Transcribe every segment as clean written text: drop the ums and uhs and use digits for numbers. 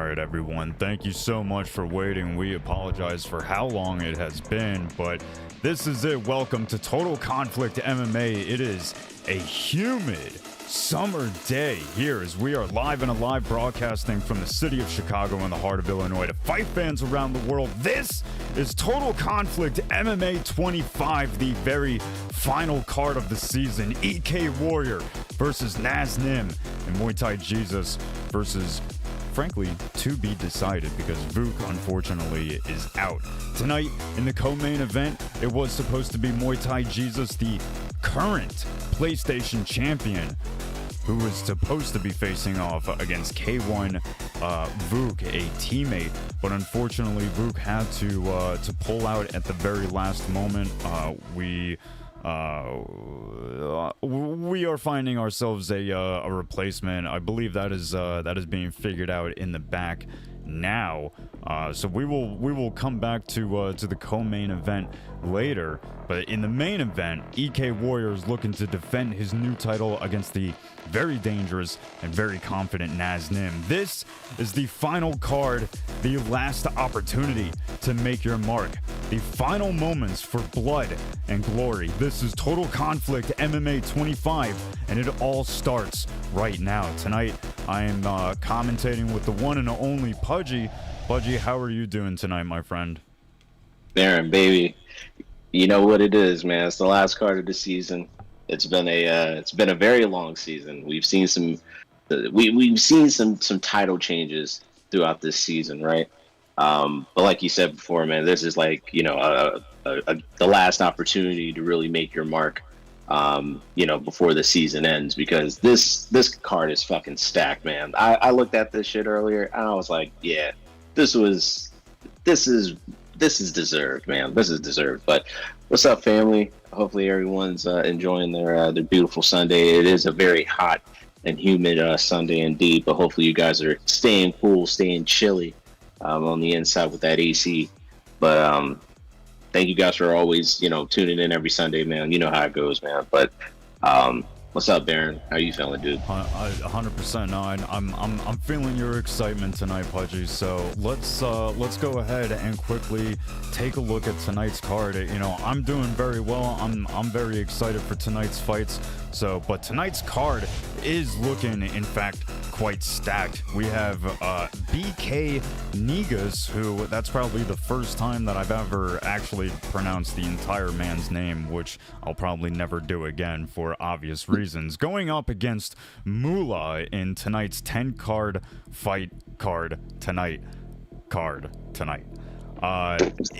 Alright everyone, thank you so much for waiting. We apologize for how long it has been, but this is it. Welcome to Total Conflict MMA. It is a humid summer day here as we are live and alive broadcasting from the city of Chicago in the heart of Illinois to fight fans around the world. This is Total Conflict MMA 25, the very final card of the season. EK Warrior versus Naznim and MuayThaiJesus versus, frankly, to be decided because Vuk unfortunately is out. Tonight in the co-main event, it was supposed to be MuayThaiJesus, the current PlayStation champion, who was supposed to be facing off against K1 Vuk, a teammate, but unfortunately Vuk had to pull out at the very last moment. We are finding ourselves a replacement. I believe that is being figured out in the back now. So we will come back to the co-main event later. But in the main event, EK Warrior is looking to defend his new title against the very dangerous and very confident Naznim. This is the final card, the last opportunity to make your mark, the final moments for blood and glory. This is Total Conflict MMA 25, and it all starts right now. Tonight, I am commentating with the one and only Pudgy. Pudgy, how are you doing tonight, my friend? Baron, baby, you know what it is, man. It's the last card of the season. It's been a very long season. We've seen some title changes throughout this season, right? But like you said before, man, this is like, you know, the last opportunity to really make your mark, you know, before the season ends, because this card is fucking stacked, man. I looked at this shit earlier and I was like, yeah, this is deserved, man. This is deserved. But what's up, family? Hopefully everyone's enjoying their beautiful Sunday. It is a very hot and humid Sunday indeed, but hopefully you guys are staying cool, staying chilly on the inside with that AC. But thank you guys for always, you know, tuning in every Sunday, man. You know how it goes, man. But what's up, Baron? How you feeling, dude? 100%. No, I'm feeling your excitement tonight, Pudgy. So let's go ahead and quickly take a look at tonight's card. You know, I'm doing very well. I'm very excited for tonight's fights. So, but tonight's card is looking, in fact, quite stacked. We have BK Negas, who that's probably the first time that I've ever actually pronounced the entire man's name, which I'll probably never do again for obvious reasons, going up against Moolah in tonight's 10 card fight card tonight.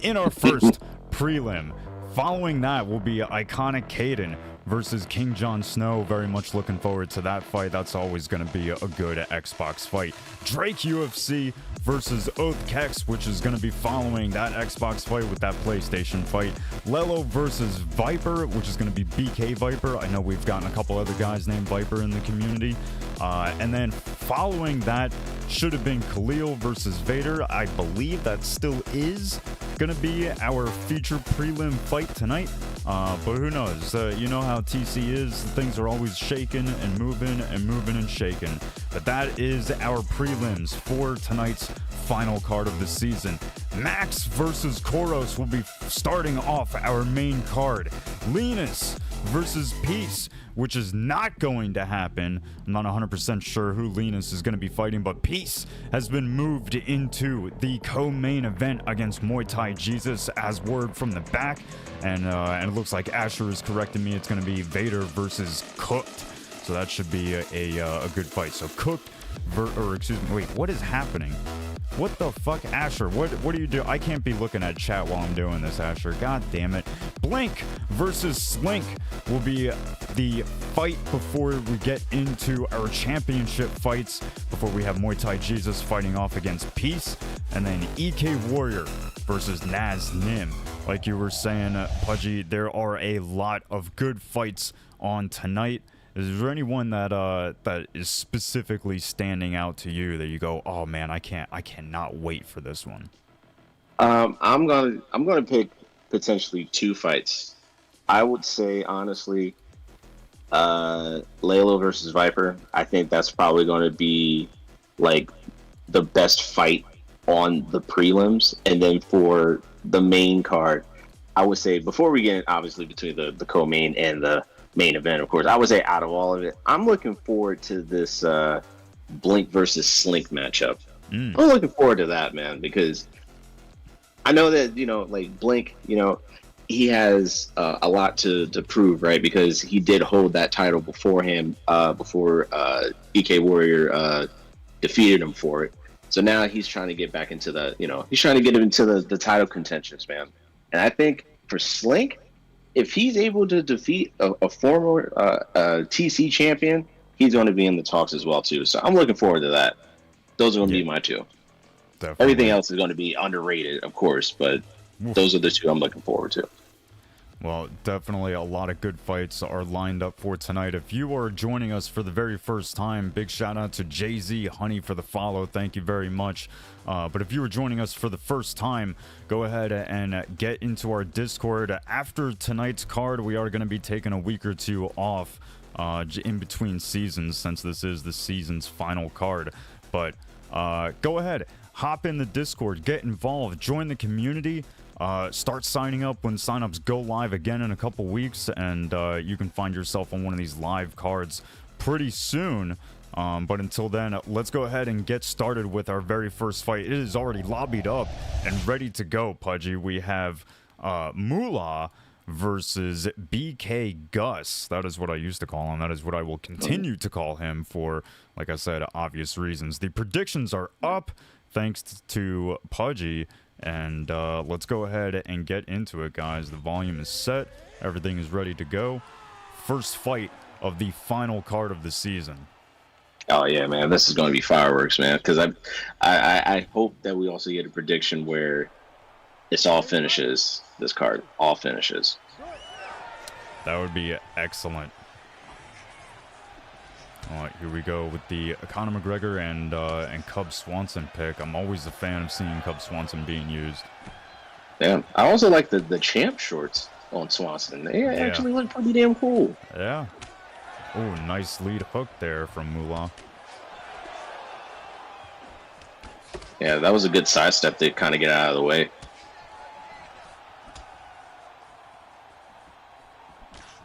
In our first prelim. Following that will be Iconic Caden versus King Jon Snow. Very much looking forward to that fight. That's always going to be a good Xbox fight. Drake UFC versus Oath Kex, which is going to be following that Xbox fight with that PlayStation fight. Lelo versus Viper, which is going to be BK Viper. I know we've gotten a couple other guys named Viper in the community. And then following that should have been Khalil versus Vader. I believe that still is going to be our feature prelim fight tonight. But who knows? You know how TC is. Things are always shaking and moving and shaking. But that is our prelims for tonight's final card of the season. Max versus Koros will be starting off our main card. Linus versus Peace, which is not going to happen. I'm not 100% sure who Linus is going to be fighting, but Peace has been moved into the co-main event against MuayThaiJesus as word from the back. And it looks like Asher is correcting me. It's going to be Vader versus Cooked. So that should be a good fight. So Cooked, excuse me, wait, what is happening? What the fuck, Asher? What do you do? I can't be looking at chat while I'm doing this, Asher. God damn it. Blink versus Slink will be the fight before we get into our championship fights, before we have MuayThaiJesus fighting off against Peace, and then EK Warrior versus Naznim. Like you were saying, Pudgy, there are a lot of good fights on tonight. Is there anyone that is specifically standing out to you that you go, oh man, I cannot wait for this one? I'm gonna pick potentially two fights. I would say honestly, Laylo versus Viper. I think that's probably going to be like the best fight on the prelims, and then for the main card, I would say before we get obviously between the co-main and the main event, of course, I would say out of all of it, I'm looking forward to this Blink versus Slink matchup. I'm looking forward to that, man, because I know that, like Blink, he has a lot to prove, right? Because he did hold that title before BK Warrior defeated him for it. So now he's trying to get back into he's trying to get him into the title contentions, man. And I think for Slink, if he's able to defeat a former TC champion, he's going to be in the talks as well, too. So I'm looking forward to that. Those are going to be my two. Definitely. Everything else is going to be underrated, of course, but those are the two I'm looking forward to. Well, definitely a lot of good fights are lined up for tonight. If you are joining us for the very first time, big shout out to Jay-Z Honey for the follow. Thank you very much. But if you were joining us for the first time, go ahead and get into our Discord. After tonight's card, we are going to be taking a week or two off in between seasons, since this is the season's final card. But go ahead, hop in the Discord, get involved, join the community. Start signing up when signups go live again in a couple weeks, and you can find yourself on one of these live cards pretty soon. But until then, let's go ahead and get started with our very first fight. It is already lobbied up and ready to go, Pudgy. We have Moolah versus BK Gus. That is what I used to call him. That is what I will continue to call him for, like I said, obvious reasons. The predictions are up thanks to Pudgy. And let's go ahead and get into it, guys. The volume is set. Everything is ready to go. First fight of the final card of the season. Oh, yeah, man. This is going to be fireworks, man. Because I hope that we also get a prediction where it's all finishes, this card. All finishes. That would be excellent. All right, here we go with the Conor McGregor and Cub Swanson pick. I'm always a fan of seeing Cub Swanson being used. Yeah, I also like the champ shorts on Swanson. They actually look pretty damn cool. Yeah. Oh, nice lead hook there from Moolah. Yeah, that was a good sidestep to kind of get out of the way.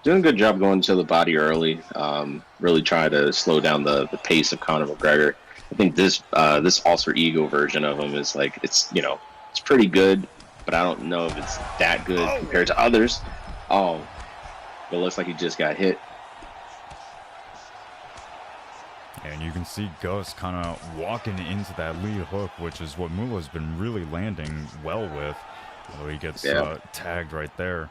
Doing a good job going to the body early. Really trying to slow down the pace of Conor McGregor. I think this alter ego version of him is like it's pretty good, but I don't know if it's that good compared to others. Oh, but it looks like he just got hit. And you can see Gus kind of walking into that lead hook, which is what Moolah's been really landing well with. Although he gets tagged right there.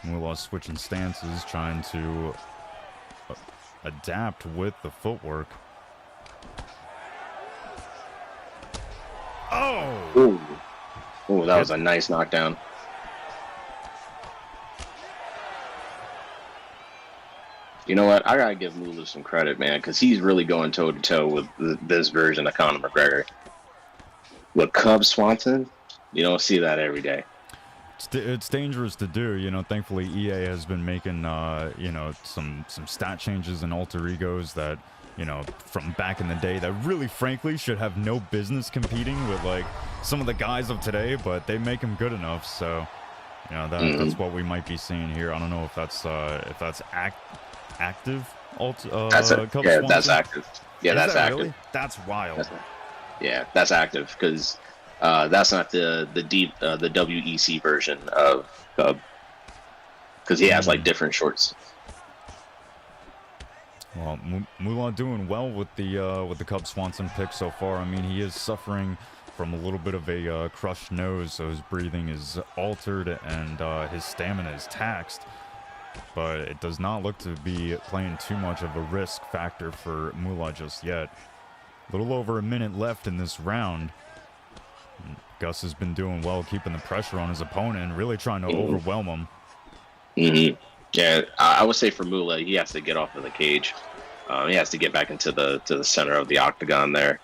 Moolah switching stances, trying to adapt with the footwork. Oh! Ooh, that was a nice knockdown. You know what? I gotta give Moolah some credit, man, because he's really going toe-to-toe with this version of Conor McGregor. With Cub Swanson, you don't see that every day. It's dangerous to do, thankfully EA has been making, some stat changes and alter egos that, from back in the day that really, frankly, should have no business competing with, like, some of the guys of today, but they make them good enough, so, that's what we might be seeing here. I don't know if that's active that's active. Yeah, that's active. Really? That's wild. That's active, because that's not the WEC version of Cub, because he has like different shorts. Well, Moolah doing well with the Cub Swanson pick so far. I mean, he is suffering from a little bit of a crushed nose, so his breathing is altered and his stamina is taxed. But it does not look to be playing too much of a risk factor for Moolah just yet. A little over a minute left in this round. Gus has been doing well, keeping the pressure on his opponent and really trying to overwhelm him. Yeah, I would say for Moolah, he has to get off of the cage. He has to get back into the center of the octagon there.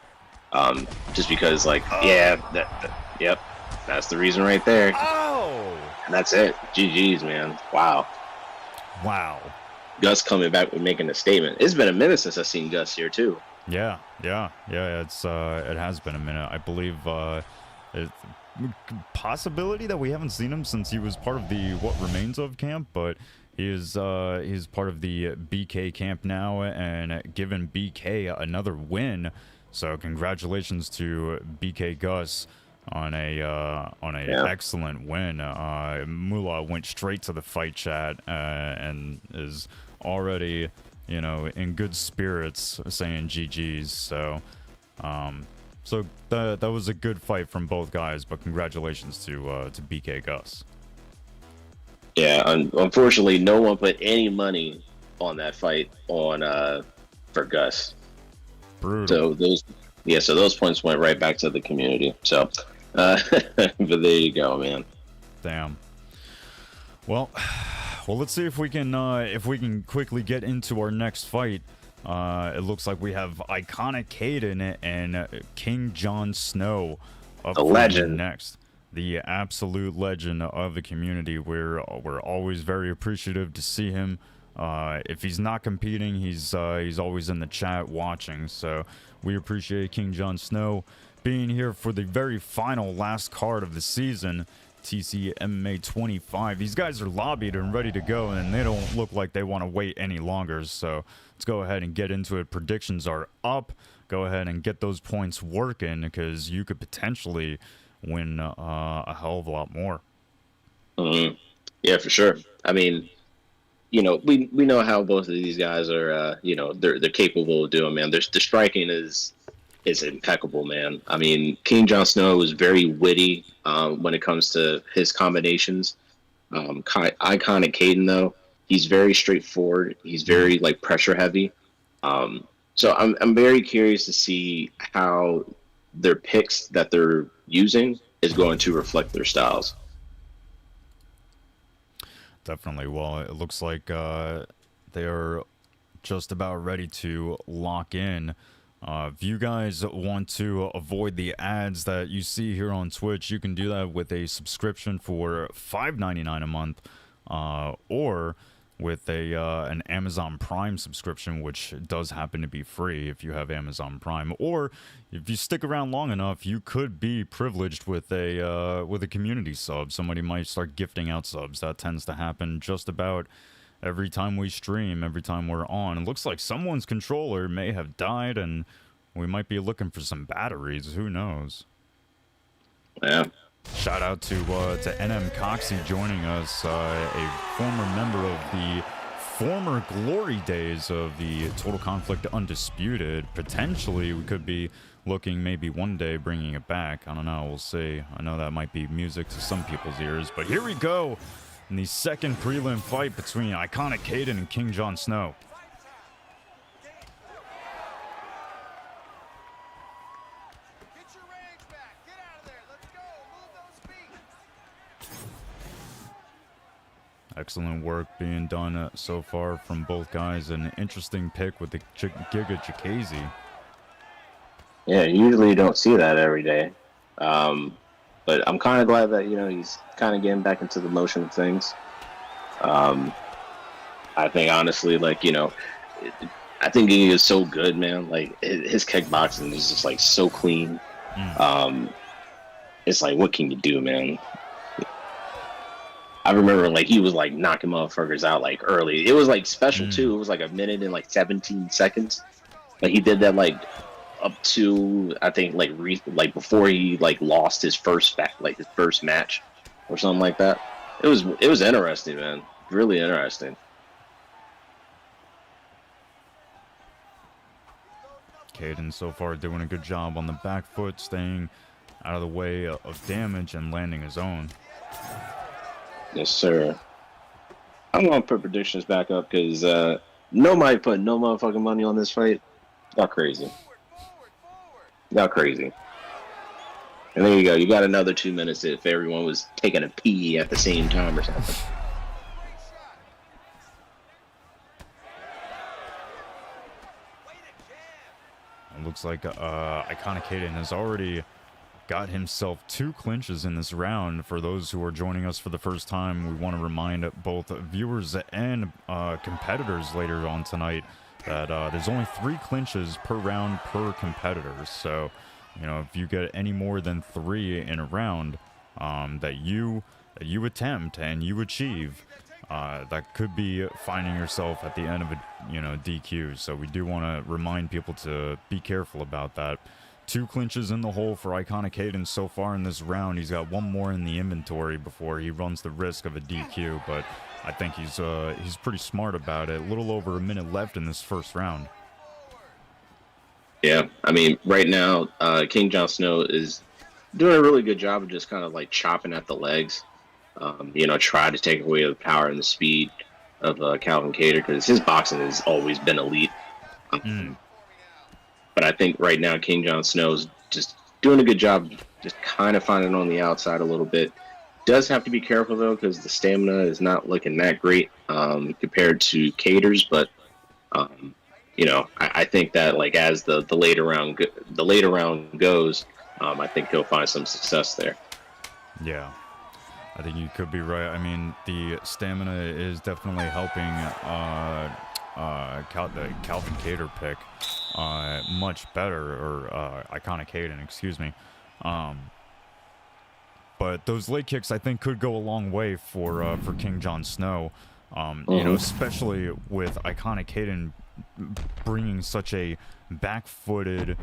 Just because, like, yep, that's the reason right there. Oh! And that's it. GG's, man. Wow. Wow. Gus coming back with making a statement. It's been a minute since I've seen Gus here, too. Yeah. It has been a minute. I believe it, possibility that we haven't seen him since he was part of the what remains of camp, but he's part of the BK camp now, and given BK another win. So congratulations to BK Gus on a excellent win. Mula went straight to the fight chat and is already, you know, in good spirits, saying GG's. So that was a good fight from both guys. But congratulations to BK Gus. Yeah, unfortunately, no one put any money on that fight for Gus. Brutal. So those points went right back to the community. So, but there you go, man. Damn. Well, let's see if we can quickly get into our next fight. It looks like we have Iconic Caden and King Jon Snow up a legend next. The absolute legend of the community. We're always very appreciative to see him. If he's not competing, he's always in the chat watching. So we appreciate King Jon Snow being here for the very final last card of the season, TC MMA 25. These guys are lobbied and ready to go, and they don't look like they want to wait any longer. So let's go ahead and get into it. Predictions are up. Go ahead and get those points working, because you could potentially win a hell of a lot more. Mm-hmm. Yeah, for sure. I mean, you know, we know how both of these guys are. You know, they're capable of doing, man. The striking is impeccable, man. I mean, King Jon Snow is very witty when it comes to his combinations. Iconic Caden, though, he's very straightforward. He's very like pressure heavy. So I'm very curious to see how their picks that they're using is going to reflect their styles. Definitely. Well, it looks like they are just about ready to lock in. If you guys want to avoid the ads that you see here on Twitch, you can do that with a subscription for $5.99 a month, or with an Amazon Prime subscription, which does happen to be free if you have Amazon Prime. Or if you stick around long enough, you could be privileged with a community sub. Somebody might start gifting out subs. That tends to happen just about every time we stream, every time we're on. It looks like someone's controller may have died, and we might be looking for some batteries. Who knows? Yeah. Shout out to NM Coxie joining us, a former member of the former glory days of the Total Conflict Undisputed. Potentially, we could be looking maybe one day bringing it back. I don't know. We'll see. I know that might be music to some people's ears, but here we go in the second prelim fight between Iconic Caden and King Jon Snow. Excellent work being done so far from both guys. An interesting pick with the Giga Chikazi. Yeah, usually you don't see that every day. But I'm kind of glad that, you know, he's kind of getting back into the motion of things. I think, honestly, like, you know, I think he is so good, man. Like, his kickboxing is just, like, so clean. It's like, what can you do, man? I remember, like, he was, like, knocking motherfuckers out, like, early. It was, like, special, too. It was, like, a minute and, like, 17 seconds. Like, he did that, like, up to, I think, like, before he, like, lost his first match or something like that. It was interesting, man. Really interesting. Caden so far doing a good job on the back foot, staying out of the way of damage and landing his own. Yes, sir. I'm going to put predictions back up because nobody put no motherfucking money on this fight. Got crazy. Got crazy. And there you go. You got another 2 minutes if everyone was taking a pee at the same time or something. It looks like Iconic Caden has already got himself 2 clinches in this round. For those who are joining us for the first time, we want to remind both viewers and competitors later on tonight that there's only 3 clinches per round per competitor. So, you know, if you get any more than 3 in a round that you attempt and you achieve, that could be finding yourself at the end of a, you know, DQ. So we do want to remind people to be careful about that. 2 clinches in the hole for Iconic Hayden so far in this round. He's got 1 more in the inventory before he runs the risk of a DQ, but I think he's pretty smart about it. A little over a minute left in this first round. Yeah, I mean, right now, King Jon Snow is doing a really good job of just kind of like chopping at the legs. You know, try to take away the power and the speed of Calvin Kattar, because his boxing has always been elite. But I think right now King Jon Snow is just doing a good job, just kind of finding on the outside a little bit. Does have to be careful though, because the stamina is not looking that great compared to Kattar's. But you know, I think that like as the later round goes, I think he'll find some success there. Yeah, I think you could be right. I mean, the stamina is definitely helping the Calvin Kattar pick much better, or Iconic Hayden, excuse me. But those leg kicks, I think, could go a long way for King Jon Snow. You know, especially with Iconic Hayden bringing such a back-footed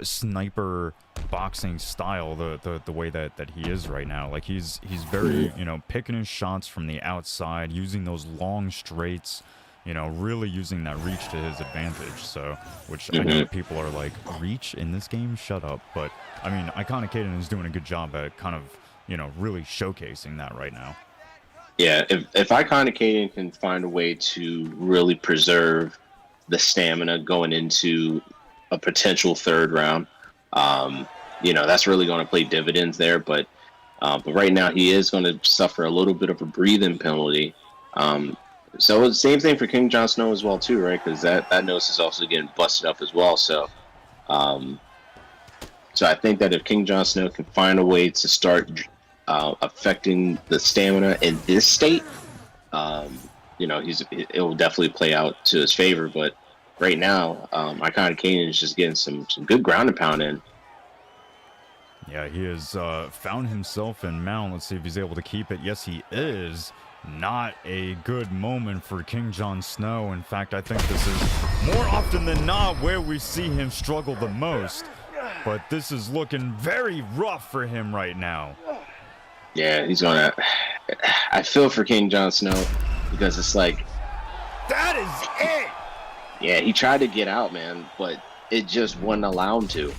sniper boxing style, the way that he is right now. Like he's very, you know, picking his shots from the outside, using those long straights, you know, really using that reach to his advantage. So, which I know people are like, reach in this game? Shut up. But I mean, Iconic Hayden is doing a good job at kind of, you know, really showcasing that right now. Yeah, if Iconic Hayden can find a way to really preserve the stamina going into a potential third round, you know, that's really going to play dividends there. But right now he is going to suffer a little bit of a breathing penalty. So it's the same thing for King Jon Snow as well too, right? Because that nose is also getting busted up as well. So, so I think that if King Jon Snow can find a way to start affecting the stamina in this state, you know, it will definitely play out to his favor. But right now, Iconic Hayden is just getting some good ground and pound in. Yeah, he has found himself in mount. Let's see if he's able to keep it. Yes, he is. Not a good moment for King Jon Snow. In fact, I think this is more often than not where we see him struggle the most. But this is looking very rough for him right now. Yeah, he's gonna. I feel for King Jon Snow, because it's like, that is it. Yeah, he tried to get out, man, but it just wouldn't allow him to.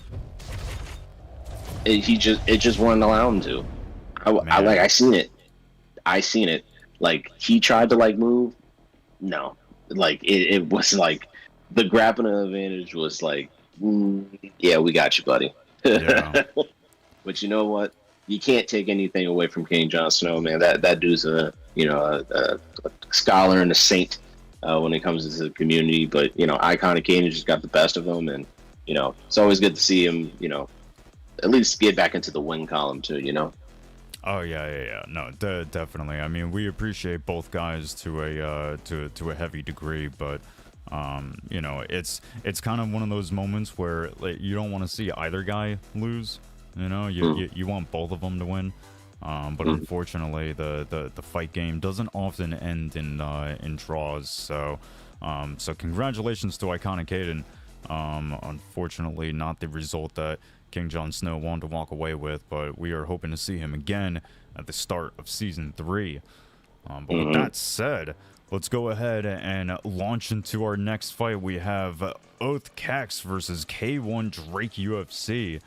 It just wouldn't allow him to. I seen it. Like he tried to like move. No, like it was like the grappling advantage was like, yeah, we got you, buddy. Yeah. But you know what? You can't take anything away from King Jon Snow, man. That dude's a scholar and a saint when it comes to the community. But you know, Iconic Hayden just got the best of him, and you know, it's always good to see him, you know, at least get back into the win column too, you know. Oh yeah. No, definitely. I mean, we appreciate both guys to a heavy degree, but you know, it's kind of one of those moments where like, you don't want to see either guy lose. You know, you want both of them to win. But unfortunately, the fight game doesn't often end in draws. So congratulations to Iconic Hayden. Unfortunately, not the result that King Jon Snow wanted to walk away with, but we are hoping to see him again at the start of Season 3. But with that said, let's go ahead and launch into our next fight. We have Oath Kex versus K1 Drake UFC.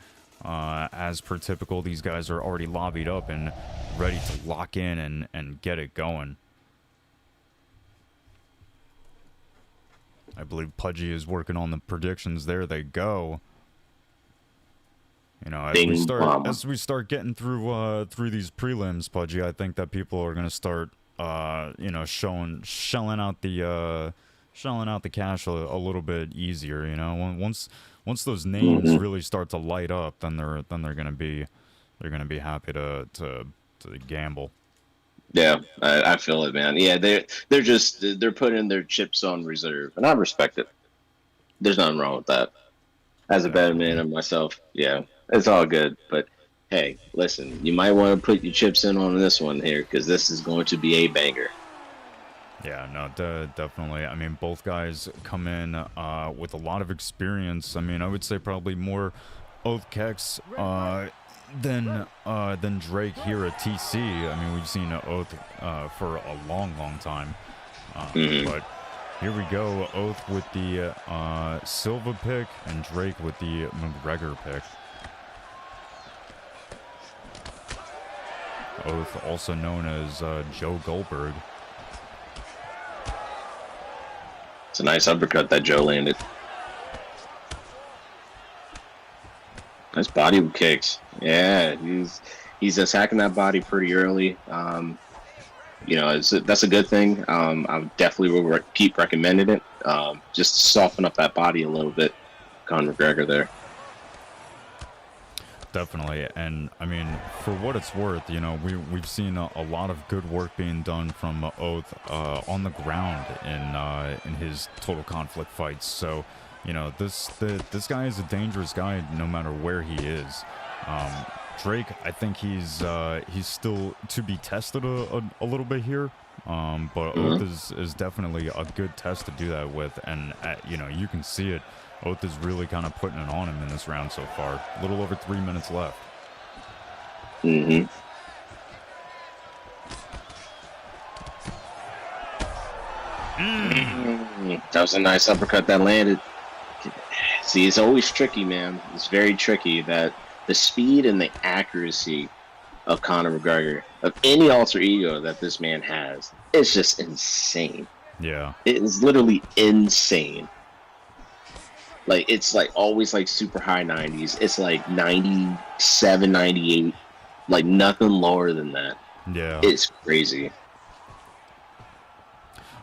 As per typical, these guys are already lobbied up and ready to lock in and get it going. I believe Pudgy is working on the predictions. There they go. You know, as we start getting through these prelims, Pudgy, I think that people are gonna start, you know, shelling out the cash a little bit easier. You know, once those names really start to light up, then they're gonna be happy to gamble. Yeah, I feel it, man. Yeah, they're putting their chips on reserve, and I respect it. There's nothing wrong with that. As a better man Definitely. of myself, yeah, it's all good. But hey, listen, you might want to put your chips in on this one here because this is going to be a banger. Yeah, no, definitely. I mean, both guys come in with a lot of experience. I mean, I would say probably more Oath Kex than Drake here at TC. I mean, we've seen Oath for a long, long time. Hmm. But here we go. Oath with the Silva pick and Drake with the McGregor pick. Oath, also known as Joe Goldberg. It's a nice uppercut that Joe landed. Nice body kicks. Yeah, he's attacking that body pretty early. That's a good thing. I definitely will keep recommending it. Just to soften up that body a little bit. Conor McGregor there. Definitely, and I mean, for what it's worth, you know, we've seen a lot of good work being done from Oath on the ground in his total conflict fights. So, you know, this guy is a dangerous guy no matter where he is. Drake, I think he's still to be tested a little bit here. But Oath is definitely a good test to do that with, and you know, you can see it. Oath is really kind of putting it on him in this round so far. A little over 3 minutes left. Mm-hmm. That was a nice uppercut that landed. See, it's always tricky, man. It's very tricky that the speed and the accuracy of Conor McGregor, of any alter ego that this man has, it's just insane. Yeah. It is literally insane. Like, it's like always like super high 90s. It's like 97, 98. Like nothing lower than that. Yeah. It's crazy.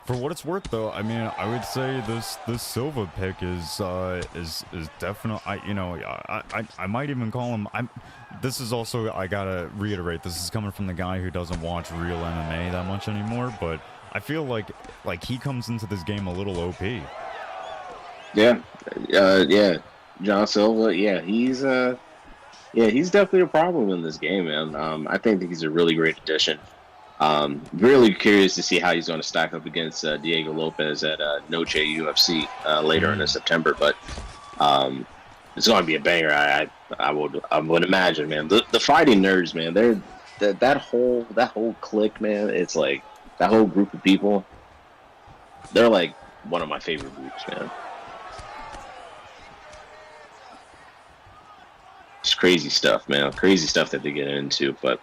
For what it's worth, though, I mean, I would say this Silva pick is definitely. I might even call him. This is also, I gotta reiterate, this is coming from the guy who doesn't watch real MMA that much anymore. But I feel like he comes into this game a little OP. Yeah, yeah. John Silva, he's definitely a problem in this game, man. I think that he's a really great addition. Really curious to see how he's going to stack up against Diego Lopez at Noche UFC later in September. But it's going to be a banger. I would imagine, man. The fighting nerds, man. That whole clique, man. It's like that whole group of people. They're like one of my favorite groups, man. It's crazy stuff, man. Crazy stuff that they get into, but.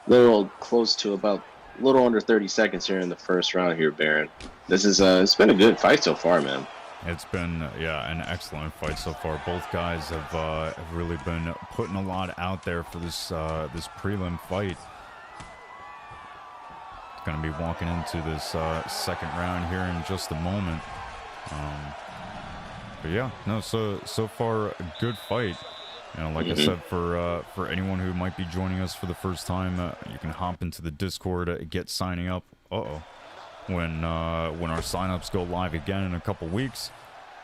Little close to about a little under 30 seconds here in the first round here, Baron. This is it's been a good fight so far, man. It's been an excellent fight so far. Both guys have really been putting a lot out there for this prelim fight. Going to be walking into this second round here in just a moment. But yeah, no, so far a good fight. You know, like I said, for anyone who might be joining us for the first time, you can hop into the Discord, get signing up. When our signups go live again in a couple weeks,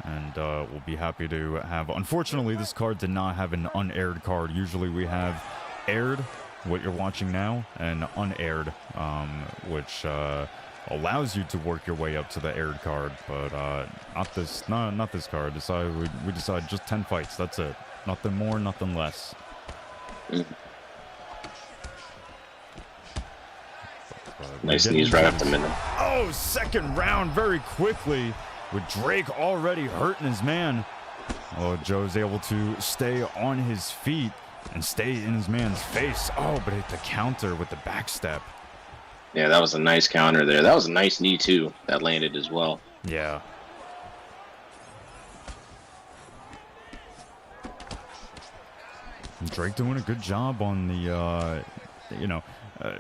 and we'll be happy to have. Unfortunately, this card did not have an unaired card. Usually, we have aired, what you're watching now, and unaired, which allows you to work your way up to the aired card, but not this card. We decided just 10 fights. That's it. Nothing more, nothing less. Nice knees right after minute. Oh, second round very quickly with Drake already hurting his man. Oh, Joe's able to stay on his feet and stay in his man's face. Oh, but hit the counter with the backstep. Yeah, that was a nice counter there. That was a nice knee, too, that landed as well. Yeah. Drake doing a good job on the,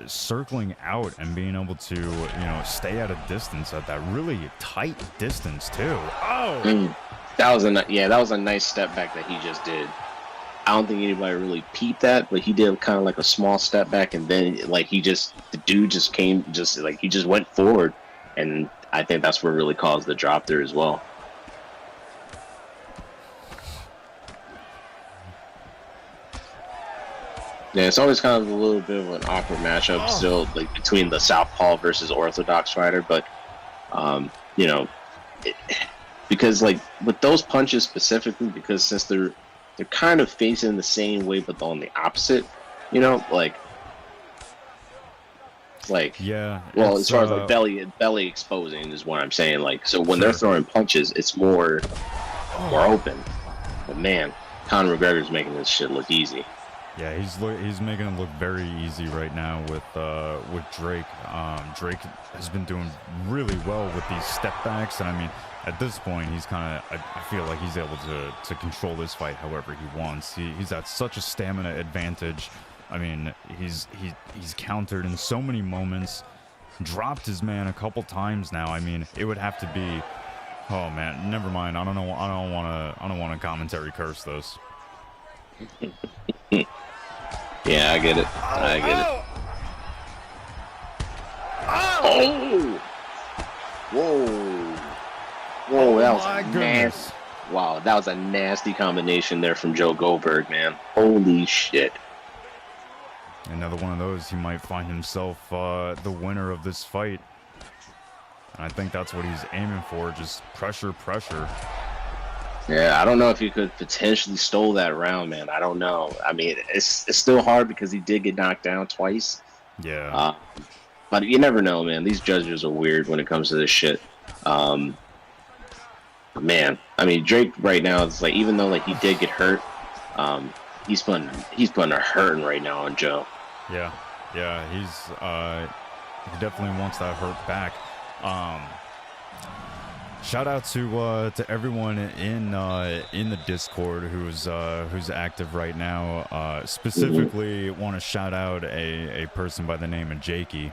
circling out and being able to, stay at a distance at that really tight distance too. Oh, that was a nice step back that he just did. I don't think anybody really peeped that, but he did kind of like a small step back, and then like the dude just came, just like he just went forward, and I think that's what really caused the drop there as well. Yeah, it's always kind of a little bit of an awkward matchup still, like between the southpaw versus orthodox fighter, but you know, because like with those punches specifically, because since they're kind of facing the same way but on the opposite, you know, like yeah. Well, as far as like belly exposing is what I'm saying. Like, so when they're throwing punches, it's more open. But man, Conor McGregor's making this shit look easy. Yeah, he's making it look very easy right now with Drake. Drake has been doing really well with these step backs, and I mean, at this point, he's kind of, I feel like he's able to control this fight however he wants. He's at such a stamina advantage. I mean, he's countered in so many moments, dropped his man a couple times now. I mean, it would have to be, oh man, never mind. I don't want to commentary curse those. Yeah, I get it. I get it. Oh! Whoa! Whoa! That was a nasty. Wow, that was a nasty combination there from Joe Goldberg, man. Holy shit! Another one of those, he might find himself the winner of this fight. And I think that's what he's aiming for, just pressure. Yeah, I don't know if he could potentially stole that round, man. I don't know. I mean, it's still hard because he did get knocked down twice. Yeah. But you never know, man. These judges are weird when it comes to this shit. Man, I mean, Drake right now is like, even though like he did get hurt, he's putting a hurting right now on Joe. Yeah, he definitely wants that hurt back. Shout out to everyone in the Discord who's active right now. Specifically, want to shout out a person by the name of Jakey.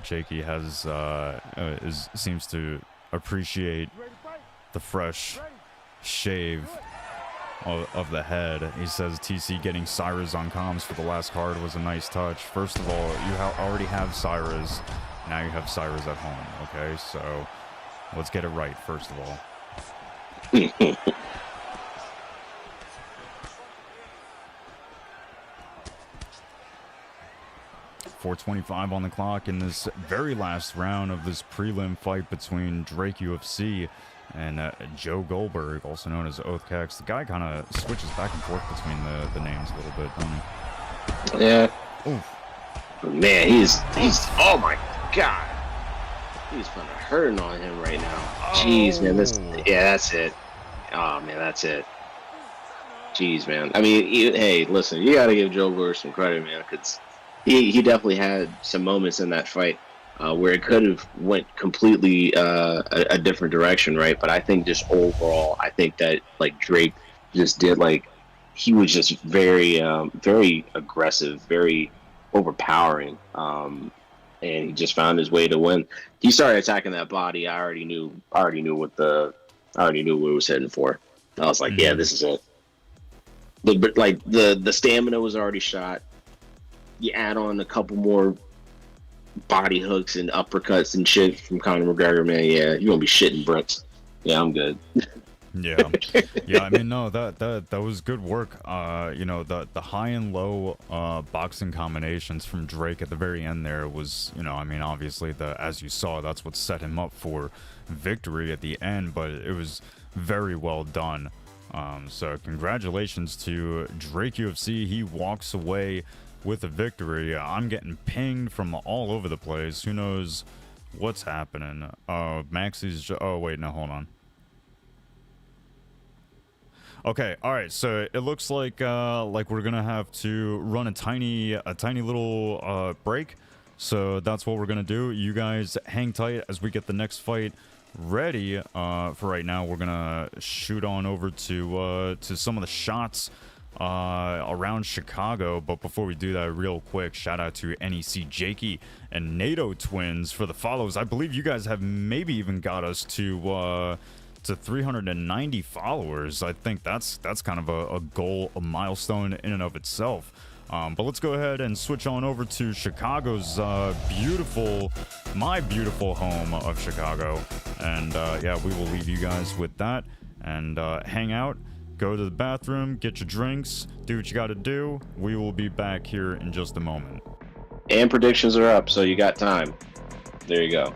Jakey seems to appreciate the fresh shave of the head. He says TC getting Cyrus on comms for the last card was a nice touch. First of all, you already have Cyrus. Now you have Cyrus at home. Okay, so. Let's get it right, first of all. 4:25 on the clock in this very last round of this prelim fight between Drake UFC and Joe Goldberg, also known as Oathkex. The guy kind of switches back and forth between the names a little bit, doesn't he? Yeah. Oof. Man, he's oh my god. He's putting a hurting on him right now. Jeez, man. That's it. Oh, man, that's it. Jeez, man. I mean, hey, listen, you got to give Joe Goldberg some credit, man, because he definitely had some moments in that fight where it could have went completely a different direction, right? But I think just overall, I think that, like, Drake just did, like, he was just very, very aggressive, very overpowering. And he just found his way to win. He started attacking that body. I already knew what it was heading for. I was like, yeah, this is it. But like the stamina was already shot. You add on a couple more body hooks and uppercuts and shit from Conor McGregor, man. Yeah, you're gonna be shitting bricks. Yeah, I'm good. Yeah. I mean, no, that was good work. You know, the high and low boxing combinations from Drake at the very end there was, you know, I mean, obviously as you saw, that's what set him up for victory at the end, but it was very well done. So congratulations to Drake UFC. He walks away with a victory. I'm getting pinged from all over the place. Who knows what's happening? Maxie's oh wait, no, hold on. Okay, all right. So it looks like we're gonna have to run a tiny little break. So that's what we're gonna do. You guys hang tight as we get the next fight ready. For right now, we're gonna shoot on over to some of the shots around Chicago. But before we do that, real quick, shout out to NEC Jakey and NATO Twins for the follows. I believe you guys have maybe even got us to to 390 followers. I think that's kind of a goal, a milestone in and of itself. But let's go ahead and switch on over to Chicago's my beautiful home of Chicago. And yeah, we will leave you guys with that and hang out, go to the bathroom, get your drinks, do what you got to do. We will be back here in just a moment. And predictions are up, so you got time. There you go.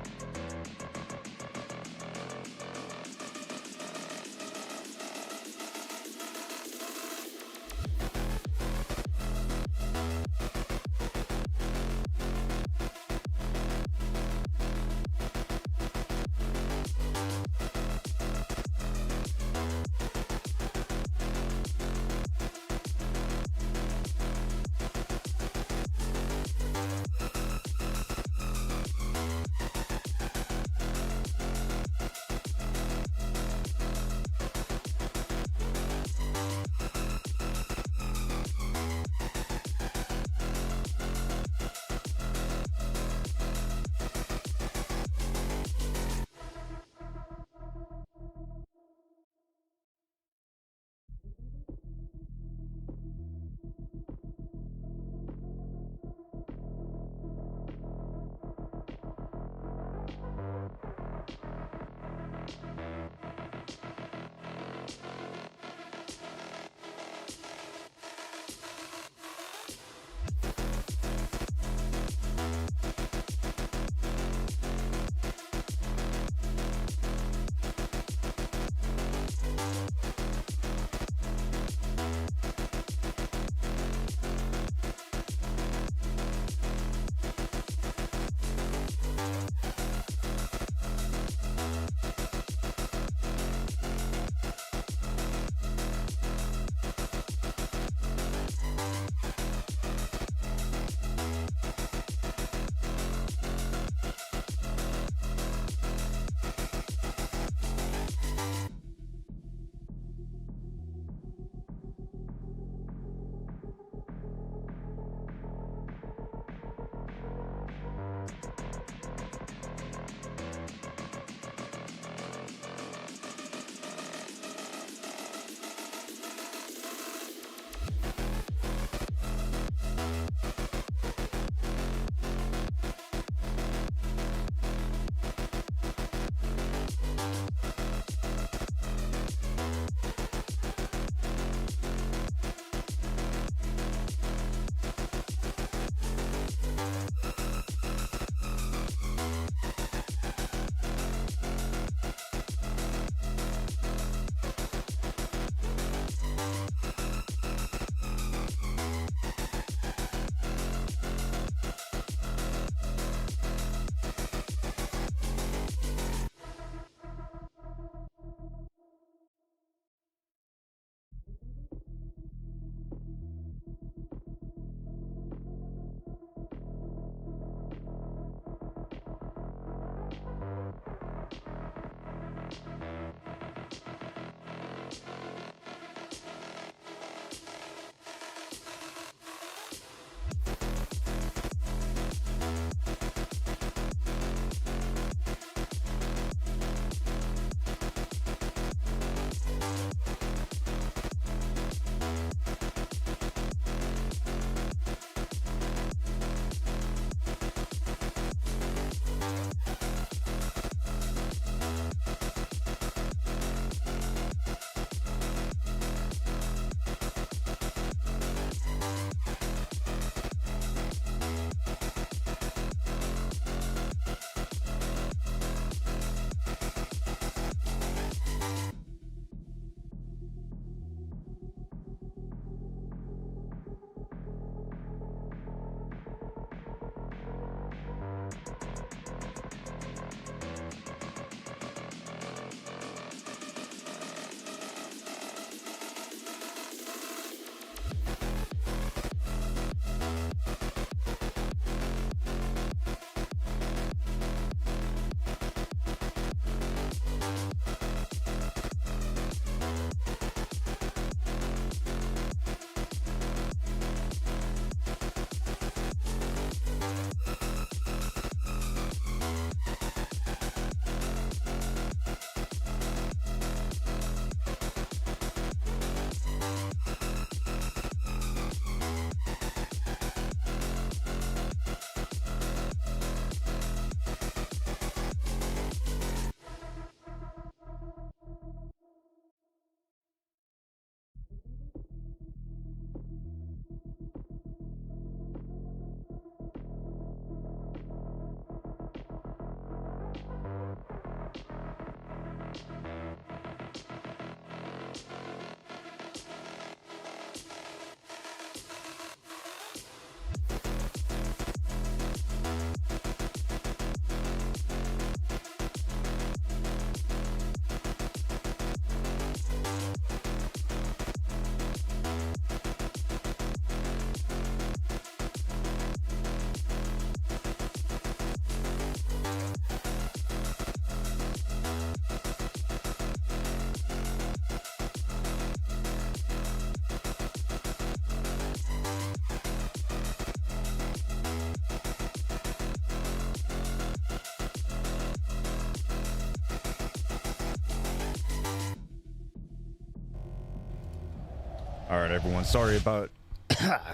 All right, everyone. Sorry about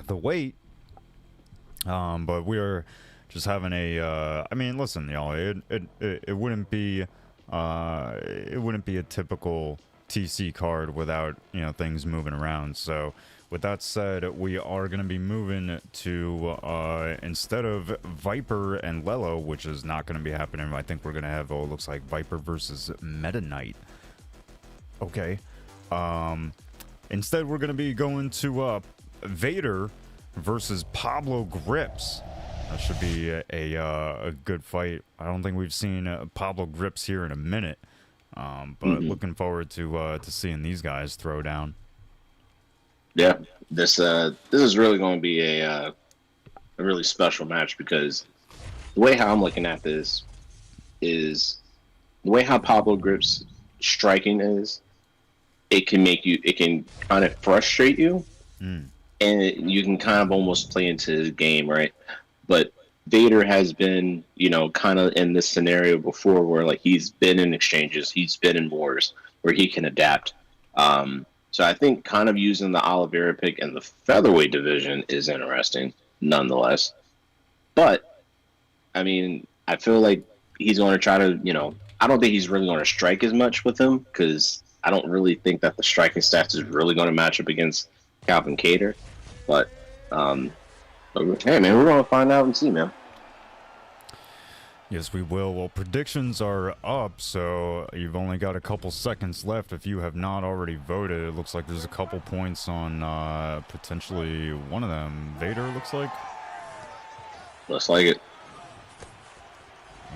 the wait. But we're just having a. I mean, listen, y'all. It wouldn't be. It wouldn't be a typical TC card without things moving around. So, with that said, we are gonna be moving to instead of Viper and Lelo, which is not gonna be happening. I think we're gonna have. Oh, it looks like Viper versus Meta Knight. Okay. Instead, we're going to be going to Vader versus Pablo Grips. That should be a good fight. I don't think we've seen Pablo Grips here in a minute, but looking forward to seeing these guys throw down. Yeah, this is really going to be a really special match because the way how I'm looking at this is the way how Pablo Grips striking is. It can kind of frustrate you, and you can kind of almost play into the game, right? But Vader has been, kind of in this scenario before where like he's been in exchanges, he's been in wars where he can adapt. So I think kind of using the Oliveira pick in the featherweight division is interesting, nonetheless. But I mean, I feel like he's going to try to, I don't think he's really going to strike as much with him because I don't really think that the striking stats is really going to match up against Calvin Kattar. But hey, man, we're going to find out and see, man. Yes, we will. Well, predictions are up, so you've only got a couple seconds left. If you have not already voted, it looks like there's a couple points on potentially one of them. Vader, looks like. Looks like it.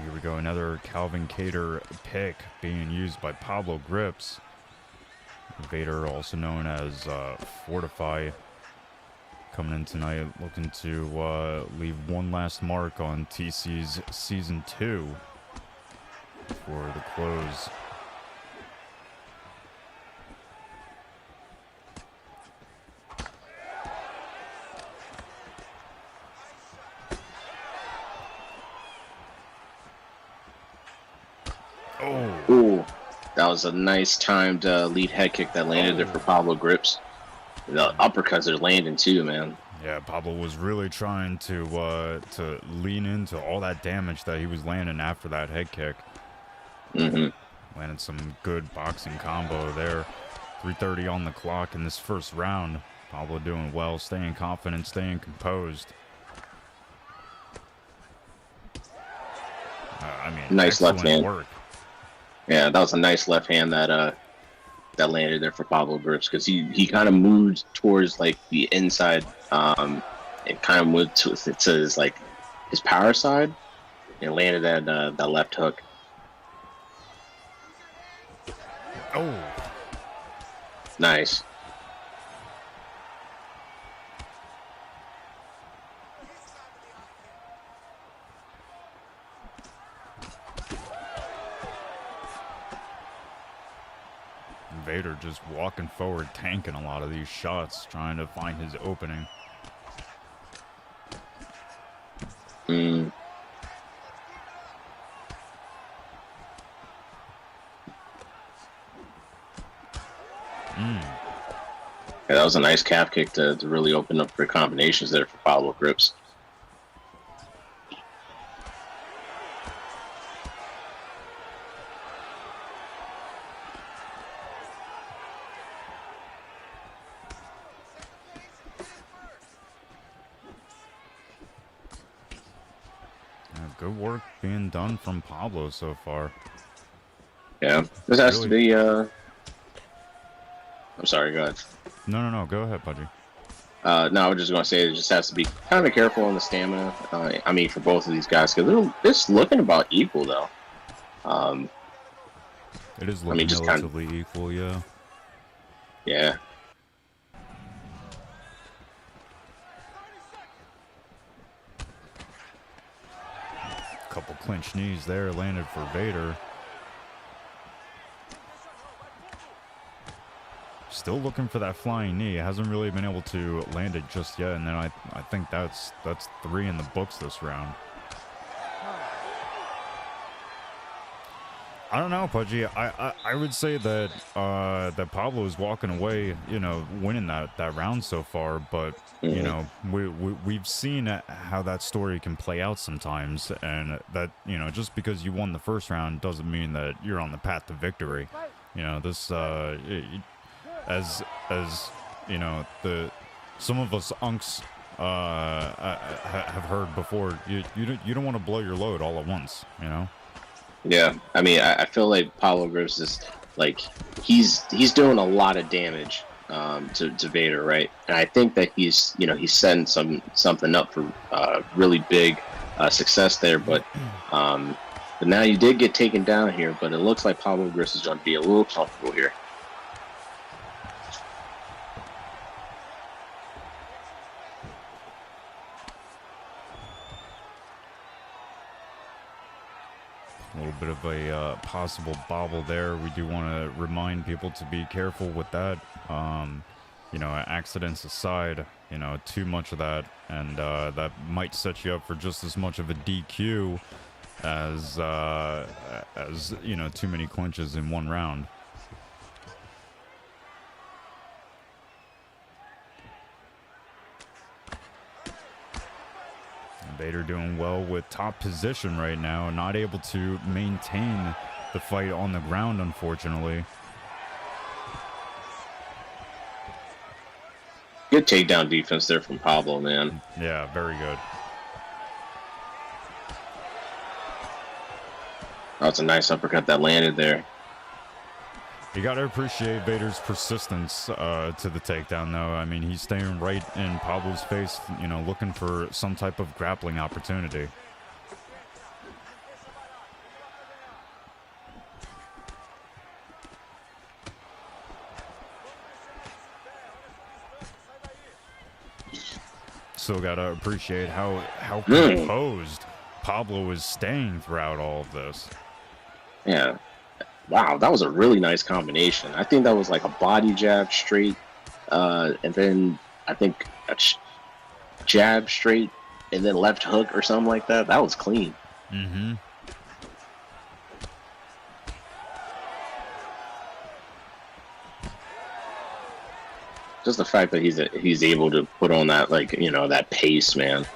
Here we go. Another Calvin Kattar pick being used by Pablo Grips. Vader, also known as Fortify, coming in tonight looking to leave one last mark on TC's Season 2 for the close. Oh. Ooh. That was a nice timed lead head kick that landed there for Pablo Grips. The uppercuts are landing too, man. Yeah, Pablo was really trying to lean into all that damage that he was landing after that head kick. Landed some good boxing combo there. 3:30 on the clock in this first round. Pablo doing well, staying confident, staying composed. I mean, nice left hand. Work. Yeah, that was a nice left hand that landed there for Pablo Grips because he kind of moved towards like the inside and kind of moved to his like his power side and landed that left hook. Oh, nice. Vader just walking forward, tanking a lot of these shots, trying to find his opening. Yeah, that was a nice calf kick to really open up for combinations there for Pablo Grips. Good work being done from Pablo so far. Yeah, this has to be. I'm sorry, go ahead. No, go ahead, Pudgy. No, I was just going to say it just has to be kind of careful on the stamina. I mean, for both of these guys, because it's looking about equal, though. It is looking relatively equal, yeah. Yeah. Couple clinch knees there landed for Vader. Still looking for that flying knee. Hasn't really been able to land it just yet, and then I think that's 3 in the books this round. I don't know, Pudgy. I would say that that Pablo is walking away, you know, winning that round so far. But you Mhm. know, we've seen how that story can play out sometimes, and that, you know, just because you won the first round doesn't mean that you're on the path to victory. You know, this as you know, the some of us unks have heard before. You don't want to blow your load all at once. You know. Yeah, I mean, I feel like Pablo Gross is like he's doing a lot of damage to Vader, right? And I think that he's setting something up for really big success there. But now you did get taken down here, but it looks like Pablo Gross is going to be a little comfortable here. A little bit of a possible bobble there. We do want to remind people to be careful with that. You know, accidents aside, you know, too much of that, and that might set you up for just as much of a DQ as you know, too many clinches in one round. Vader doing well with top position right now, not able to maintain the fight on the ground, unfortunately. Good takedown defense there from Pablo, man. Yeah, very good. That's a nice uppercut that landed there. You got to appreciate Vader's persistence to the takedown, though. I mean, he's staying right in Pablo's face, you know, looking for some type of grappling opportunity. Still got to appreciate how composed Pablo is staying throughout all of this. Yeah. Wow, that was a really nice combination. I think that was like a body jab straight, and then I think a jab straight, and then left hook or something like that. That was clean. Mm-hmm. Just the fact that he's able to put on that, like, you know, that pace, man.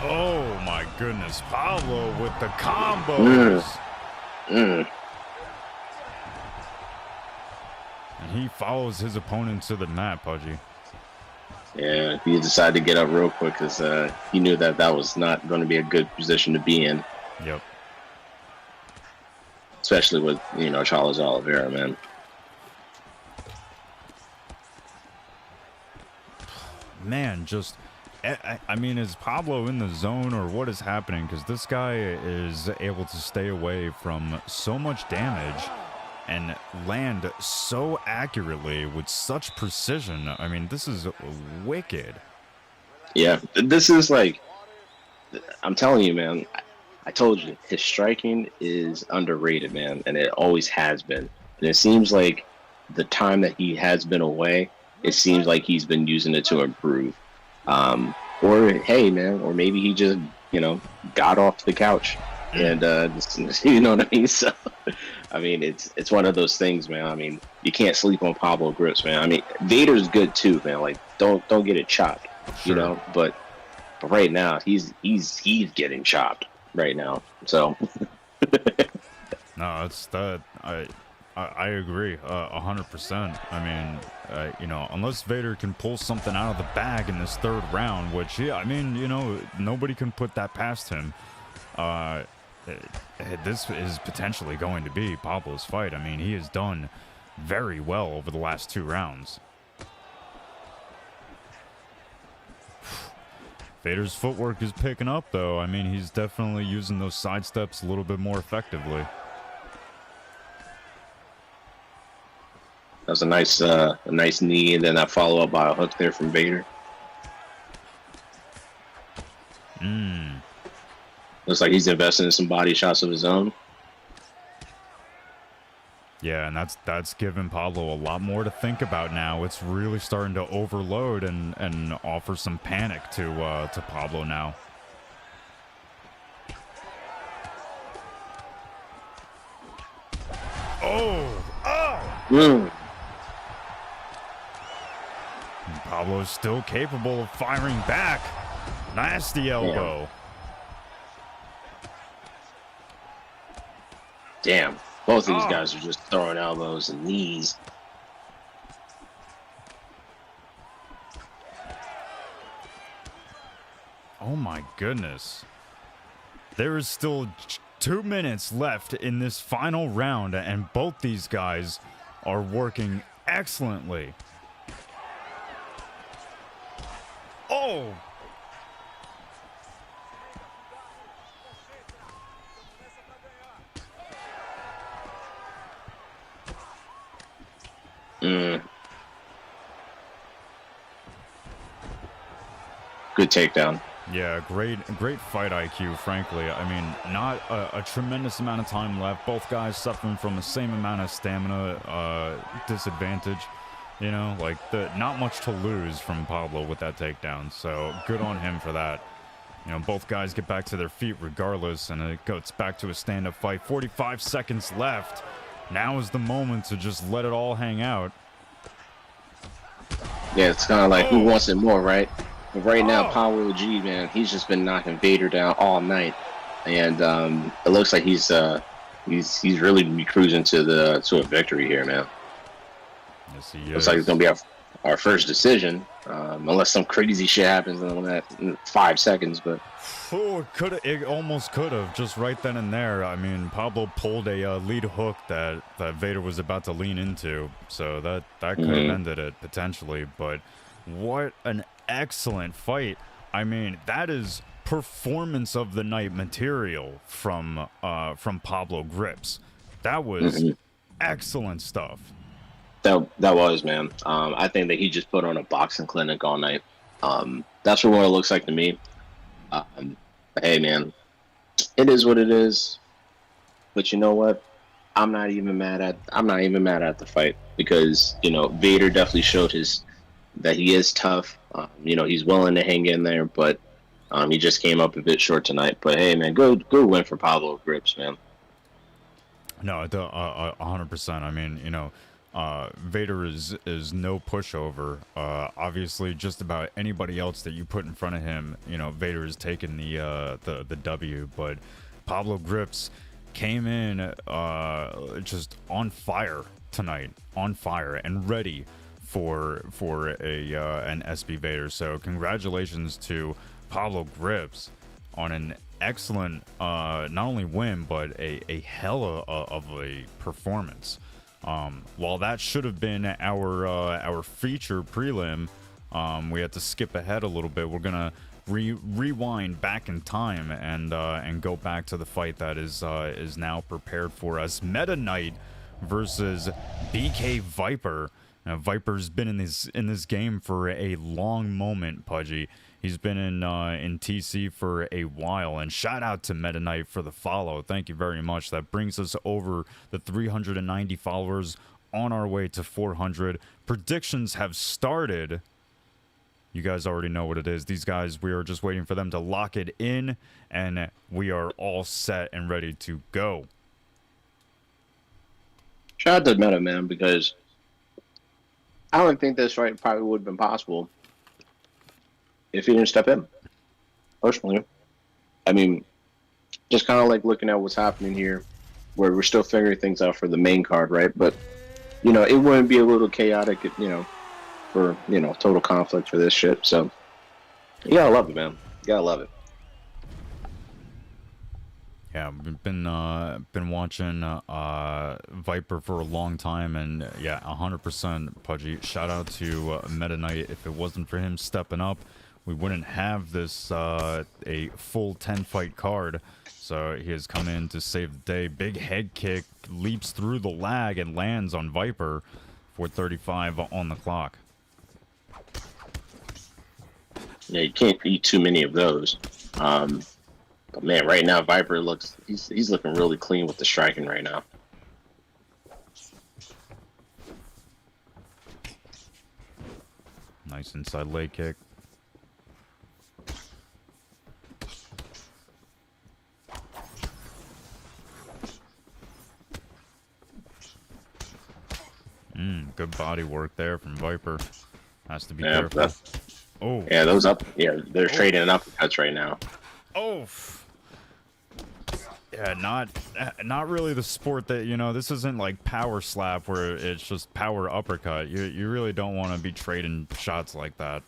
Oh my goodness, Pablo with the combos. And he follows his opponent to the mat, Pudgy. Yeah, he decided to get up real quick because he knew that was not going to be a good position to be in. Yep. Especially with, you know, Charles Oliveira, man. Man, just, I mean, is Pablo in the zone or what is happening? Because this guy is able to stay away from so much damage and land so accurately with such precision. I mean, this is wicked. Yeah, this is like, I'm telling you, man, I told you, his striking is underrated, man, and it always has been. And it seems like the time that he has been away, it seems like he's been using it to improve. Or, hey, man, or maybe he just, you know, got off the couch and, you know what I mean? So, I mean, it's one of those things, man. I mean, you can't sleep on Pablo Grips, man. I mean, Vader's good too, man. Like, don't get it chopped, you know, but right now he's getting chopped right now. So No, it's that I agree 100%. I mean, you know, unless Vader can pull something out of the bag in this third round, which, yeah, I mean, you know, nobody can put that past him. This is potentially going to be Pablo's fight. I mean, he has done very well over the last 2 rounds. Vader's footwork is picking up, though. I mean, he's definitely using those side steps a little bit more effectively. that was a nice knee, and then that follow up by a hook there from Vader. Looks like he's investing in some body shots of his own. Yeah, and that's given Pablo a lot more to think about now. It's really starting to overload and offer some panic to Pablo now. Mm. And Pablo is still capable of firing back. Nasty elbow. Damn. Both of these guys are just throwing elbows and knees. Oh my goodness. There is still 2 minutes left in this final round, and both these guys are working excellently. Oh! Good takedown. Yeah, great fight IQ, frankly. I mean, not a tremendous amount of time left. Both guys suffering from the same amount of stamina disadvantage. You know, like, not much to lose from Pablo with that takedown. So, good on him for that. You know, both guys get back to their feet regardless, and it goes back to a stand-up fight. 45 seconds left. Now is the moment to just let it all hang out. Yeah, it's kind of like who wants it more, right? But right now, Pablo G, man, he's just been knocking Vader down all night, and it looks like he's really be cruising to a victory here, man. Yes, he is. Looks like it's gonna be our first decision, unless some crazy shit happens in 5 seconds. But it almost could have, just right then and there. I mean, Pablo pulled a lead hook that Vader was about to lean into, so that could have ended it potentially. But what an excellent fight! I mean, that is performance of the night material from Pablo Grips. That was excellent stuff. That was, man. I think that he just put on a boxing clinic all night. That's what it looks like to me. Hey, man, it is what it is. But you know what? I'm not even mad at the fight, because Vader definitely showed that he is tough. He's willing to hang in there, but he just came up a bit short tonight. But hey, man, good win for Pablo Grips, man. No, 100%. I mean, Vader is no pushover. Obviously, just about anybody else that you put in front of him, Vader is taking the W. But Pablo Grips came in just on fire tonight, and ready for an SB Vader. So congratulations to Pablo Grips on an excellent not only win, but a hell of a performance. While that should have been our feature prelim, we had to skip ahead a little bit. We're gonna rewind back in time and go back to the fight that is now prepared for us. Meta Knight versus BK Viper. Now, Viper's been in this game for a long moment, Pudgy. He's been in TC for a while, and shout out to Meta Knight for the follow. Thank you very much. That brings us over the 390 followers, on our way to 400. Predictions have started. You guys already know what it is. These guys, we are just waiting for them to lock it in, and we are all set and ready to go. Shout out to Meta, man, because I don't think this fight probably would have been possible if he didn't step in. Personally, I mean, just kind of like looking at what's happening here, where we're still figuring things out for the main card, right? But it wouldn't be a little chaotic, for total conflict for this shit. So you gotta love it, man. You gotta love it. Yeah, we've been watching Viper for a long time, and yeah, 100% Pudgy. Shout out to Meta Knight. If it wasn't for him stepping up, we wouldn't have this a full 10-fight card. So he has come in to save the day. Big head kick, leaps through the lag and lands on Viper for 35 on the clock. Yeah, you can't eat too many of those. But man, right now Viper he's looking really clean with the striking right now. Nice inside leg kick. Good body work there from Viper. Has to be careful. Oh. Yeah, those up. Yeah, they're trading uppercuts right now. Oh. Yeah, not really the sport that, you know, this isn't like power slap where it's just power uppercut. You really don't want to be trading shots like that.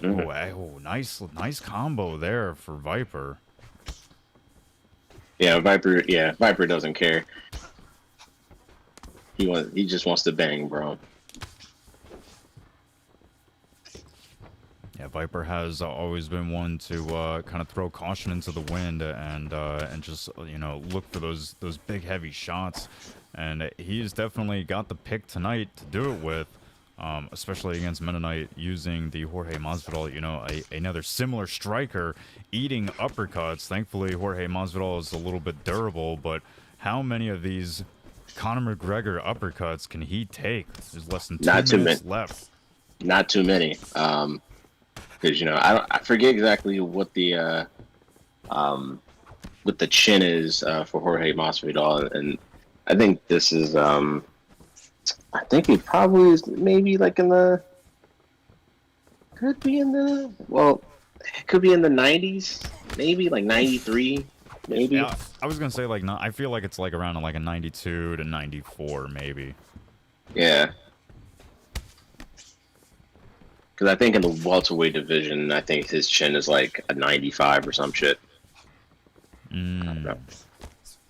Oh, nice combo there for Viper. Yeah, Viper doesn't care. He just wants to bang, bro. Yeah, Viper has always been one to kind of throw caution into the wind and just, you know, look for those big heavy shots. And he's definitely got the pick tonight to do it with, especially against Mennonite, using the Jorge Masvidal, you know, another similar striker eating uppercuts. Thankfully, Jorge Masvidal is a little bit durable, but how many of these Conor McGregor uppercuts can he take? There's less than 2 minutes left. Not too many. Because, you know, I forget exactly what the chin is for Jorge Masvidal, and I think this is I think it probably is maybe like it could be in the 90s, maybe like 93, maybe. Yeah, I was gonna say like I feel like it's like around like a 92 to 94 maybe. Yeah. Because I think in the welterweight division, I think his chin is like a 95 or some shit. I don't know.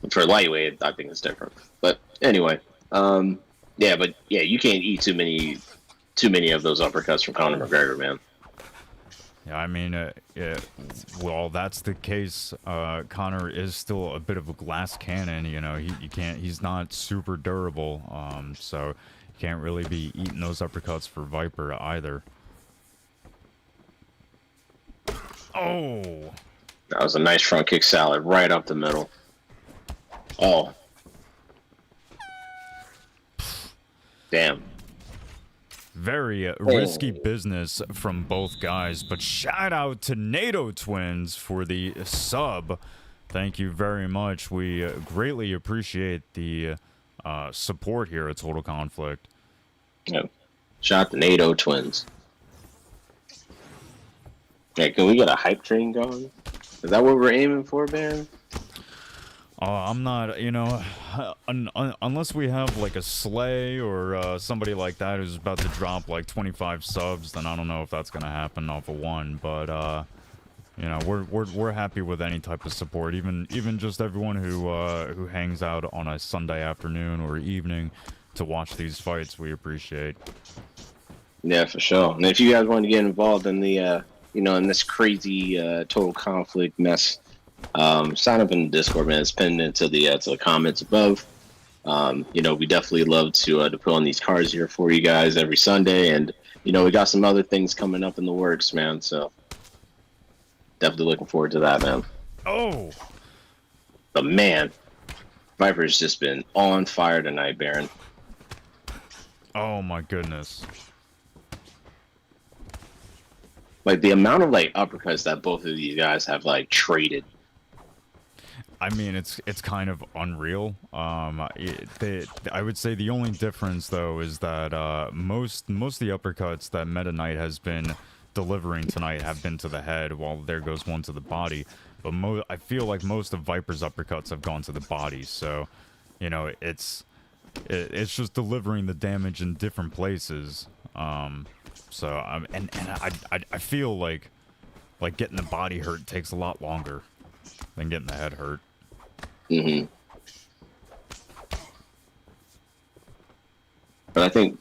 For lightweight, I think it's different. But anyway, you can't eat too many of those uppercuts from Conor McGregor, man. Yeah, I mean, well, that's the case. Conor is still a bit of a glass cannon. You know, he's not super durable. So you can't really be eating those uppercuts for Viper either. Oh, that was a nice front kick salad right up the middle. Oh, damn. Very risky business from both guys, but shout out to NATO Twins for the sub. Thank you very much. We greatly appreciate the support here at Total Conflict. Yeah. Shout out to NATO Twins. Yeah, can we get a hype train going? Is that what we're aiming for, man? I'm not, you know, unless we have like a Slay or somebody like that who's about to drop like 25 subs, then I don't know if that's gonna happen off of one. But you know, we're happy with any type of support, even just everyone who hangs out on a Sunday afternoon or evening to watch these fights. We appreciate. Yeah, for sure. And if you guys want to get involved in the in this crazy Total Conflict mess, sign up in the Discord, man. It's pinned into the comments above. We definitely love to put on these cards here for you guys every Sunday, and we got some other things coming up in the works, man. So definitely looking forward to that, man. Oh, but man, Viper's just been on fire tonight, Baron. Oh my goodness. Like the amount of like uppercuts that both of these guys have like traded. I mean, it's kind of unreal. I would say the only difference though is that most of the uppercuts that Meta Knight has been delivering tonight have been to the head, while there goes one to the body. But I feel like most of Viper's uppercuts have gone to the body. So, it's just delivering the damage in different places. So I feel like getting the body hurt takes a lot longer than getting the head hurt. Mm-hmm. But I think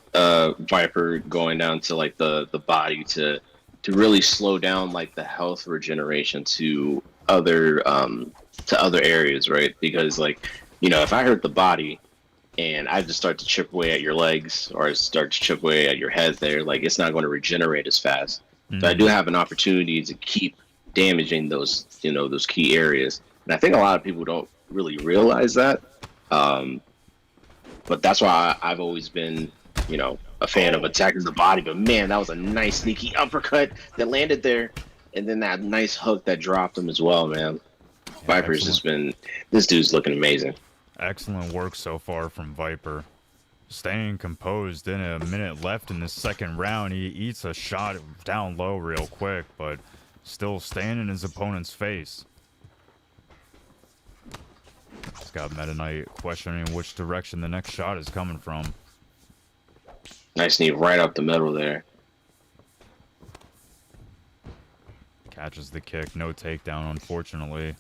Viper going down to like the body to really slow down like the health regeneration to other areas, right? Because if I hurt the body and I just start to chip away at your legs or I start to chip away at your head there, like it's not going to regenerate as fast. Mm-hmm. So I do have an opportunity to keep damaging those key areas. And I think a lot of people don't really realize that. But that's why I've always been, a fan of attacking the body. But man, that was a nice sneaky uppercut that landed there, and then that nice hook that dropped him as well, man. Yeah, Viper's just been, this dude's looking amazing. Excellent work so far from Viper. Staying composed. In a minute left in the second round, he eats a shot down low real quick, but still staying in his opponent's face. He's got Meta Knight questioning which direction the next shot is coming from. Nice knee right up the middle there. Catches the kick, no takedown, unfortunately.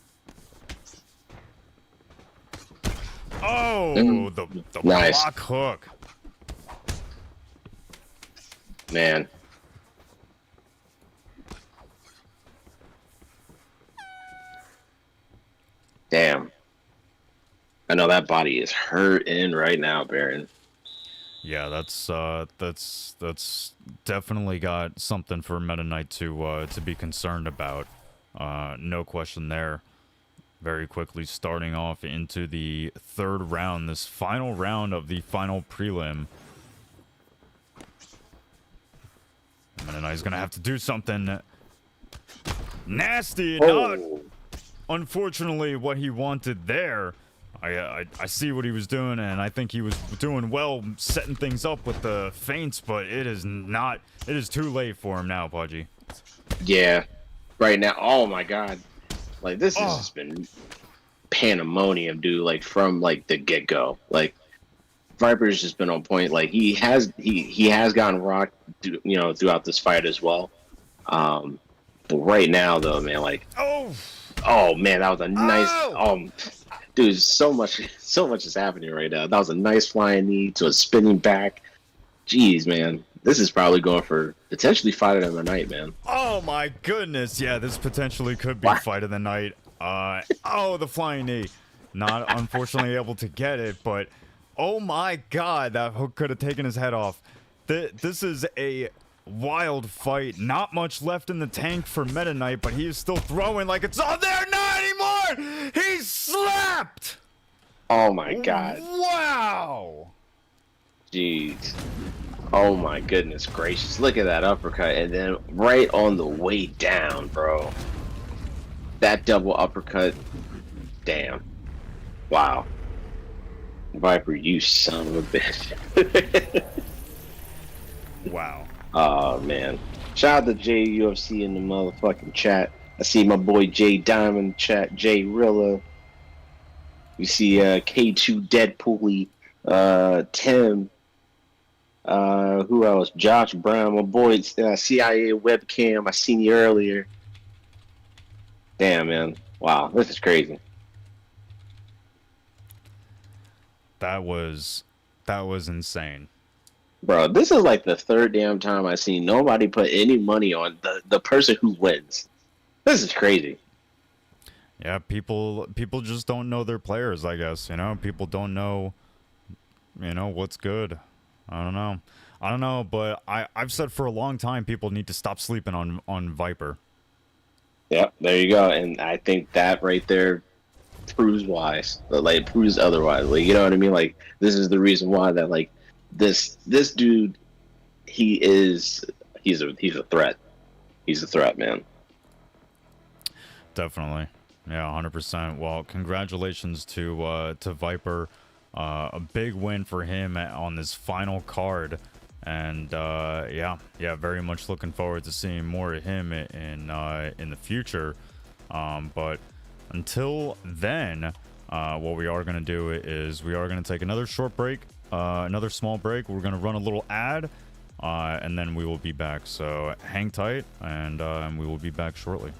Oh, the nice block hook. Man. Damn. I know that body is hurting right now, Baron. Yeah, that's definitely got something for Meta Knight to be concerned about. No question there. Very quickly starting off into the third round, this final round of the final prelim. Meta Knight's gonna have to do something nasty. Not, unfortunately, what he wanted there. I see what he was doing, and I think he was doing well setting things up with the feints, but it is too late for him now, Pudgy. Yeah, right now, oh my god. Like, this has just been pandemonium, dude, like, from, like, the get-go. Like, Viper's just been on point. Like, he has gotten rocked, throughout this fight as well. But right now, though, man, like, oh man, that was a nice, dude, so much is happening right now. That was a nice flying knee to a spinning back. Jeez, man. This is probably going for potentially fight of the night, man. Oh my goodness. Yeah, this potentially could be fight of the night. The flying knee. Not unfortunately able to get it, but oh my god, that hook could have taken his head off. This is a wild fight. Not much left in the tank for Meta Knight, but he is still throwing like it's all there. Not anymore. He slapped. Oh my god. Wow. Jeez. Oh my goodness gracious. Look at that uppercut, and then right on the way down, bro. That double uppercut. Damn. Wow. Viper, you son of a bitch. Wow. Oh man. Shout out to JUFC in the motherfucking chat. I see my boy Jay Diamond chat, Jay Rilla. You see K2 Deadpool, Tim. Who else? Josh Brown, my boy CIA webcam. I seen you earlier. Damn, man. Wow, this is crazy. That was insane. Bro, this is like the third damn time I've seen nobody put any money on the person who wins. This is crazy. Yeah, people just don't know their players, I guess, People don't know, what's good. I don't know, but I've said for a long time people need to stop sleeping on Viper. Yep, there you go. And I think that right there proves wise. Like, proves otherwise. Like, you know what I mean? Like, this is the reason why that, like, this dude, he's a threat. He's a threat, man. Definitely. Yeah, 100%. Well, congratulations to Viper. A big win for him on this final card. And yeah, very much looking forward to seeing more of him in the future. But until then, what we are going to do is we are going to take another short break, another small break. We're going to run a little ad, and then we will be back. So hang tight, and we will be back shortly.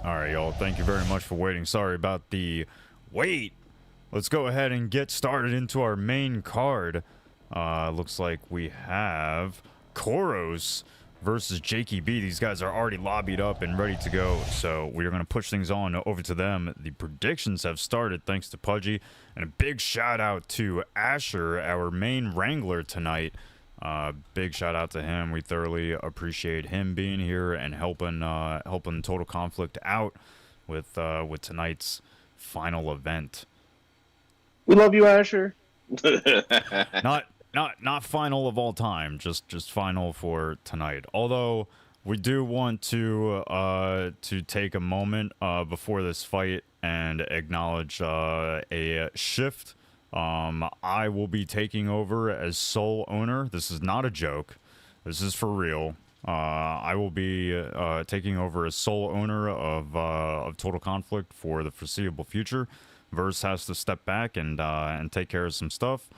All right, y'all. Thank you very much for waiting. Sorry about the wait. Let's go ahead and get started into our main card. Looks like we have Koros versus Jakey B. These guys are already lobbied up and ready to go, so we're going to push things on over to them. The predictions have started thanks to Pudgy, and a big shout out to Asher, our main wrangler tonight. Big shout out to him. We thoroughly appreciate him being here and helping Total Conflict out with tonight's final event. We love you, Asher. Not final of all time, just final for tonight. Although we do want to take a moment before this fight and acknowledge a shift. I will be taking over as sole owner. This is not a joke. This is for real. I will be taking over as sole owner of Total Conflict for the foreseeable future. Verse has to step back and take care of some stuff.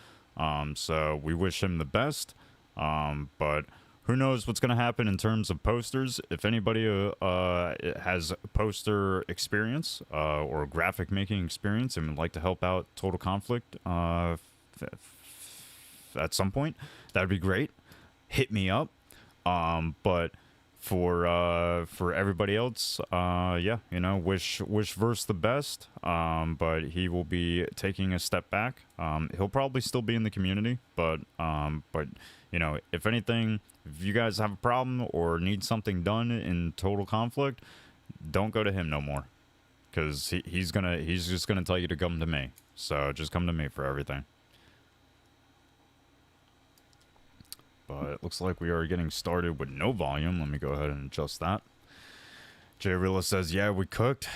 So we wish him the best. But who knows what's going to happen in terms of posters. If anybody has poster experience or graphic making experience and would like to help out Total Conflict at some point, that'd be great. Hit me up. But for everybody else, yeah, wish Verse the best. But he will be taking a step back. He'll probably still be in the community, but if anything, if you guys have a problem or need something done in Total Conflict, don't go to him no more, because he's just gonna tell you to come to me. So just come to me for everything. But it looks like we are getting started with no volume. Let me go ahead and adjust that. Jay Rilla says, yeah, we cooked.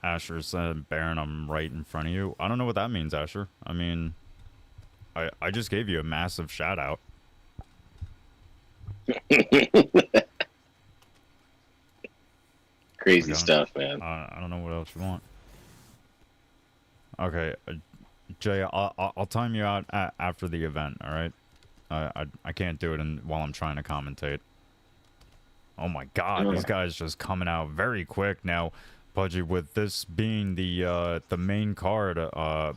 Asher said, Baron, I'm right in front of you. I don't know what that means, Asher. I mean, I just gave you a massive shout out. Crazy stuff, man. I don't know what else you want. Okay, Jay, I'll time you out after the event, all right? I can't do it while I'm trying to commentate. Oh my God, these guys just coming out very quick now. Pudgy, with this being the main card,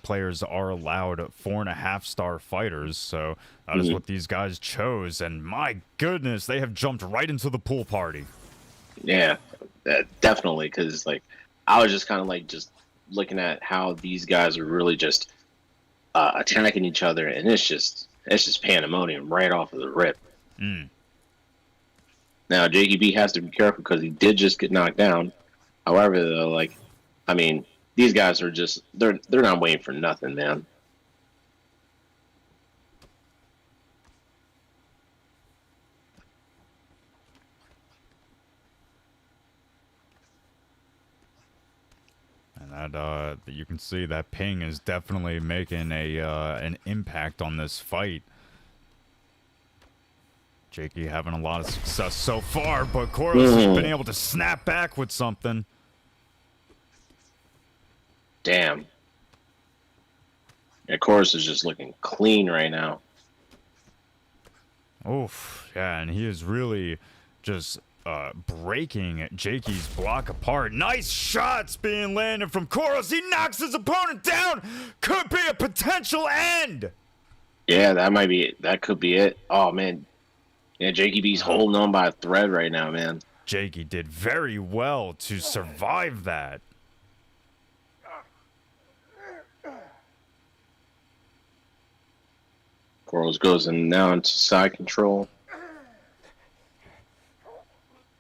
players are allowed 4.5-star fighters, so that is what these guys chose. And my goodness, they have jumped right into the pool party. Yeah, definitely. Because I was just kind of just looking at how these guys are really just attacking each other, and it's just pandemonium right off of the rip. Now Jakey B has to be careful because he did just get knocked down. However, though, I mean, these guys are just they're not waiting for nothing, man. And that you can see that ping is definitely making an impact on this fight. Jakey having a lot of success so far, but Koros has been able to snap back with something. Damn. Yeah, Koros is just looking clean right now. Oof, yeah, and he is really just breaking Jakey's block apart. Nice shots being landed from Koros. He knocks his opponent down. Could be a potential end. Yeah, that could be it. Oh man, yeah, Jakey B's holding on by a thread right now, man. Jakey did very well to survive that. Koros goes in now into side control.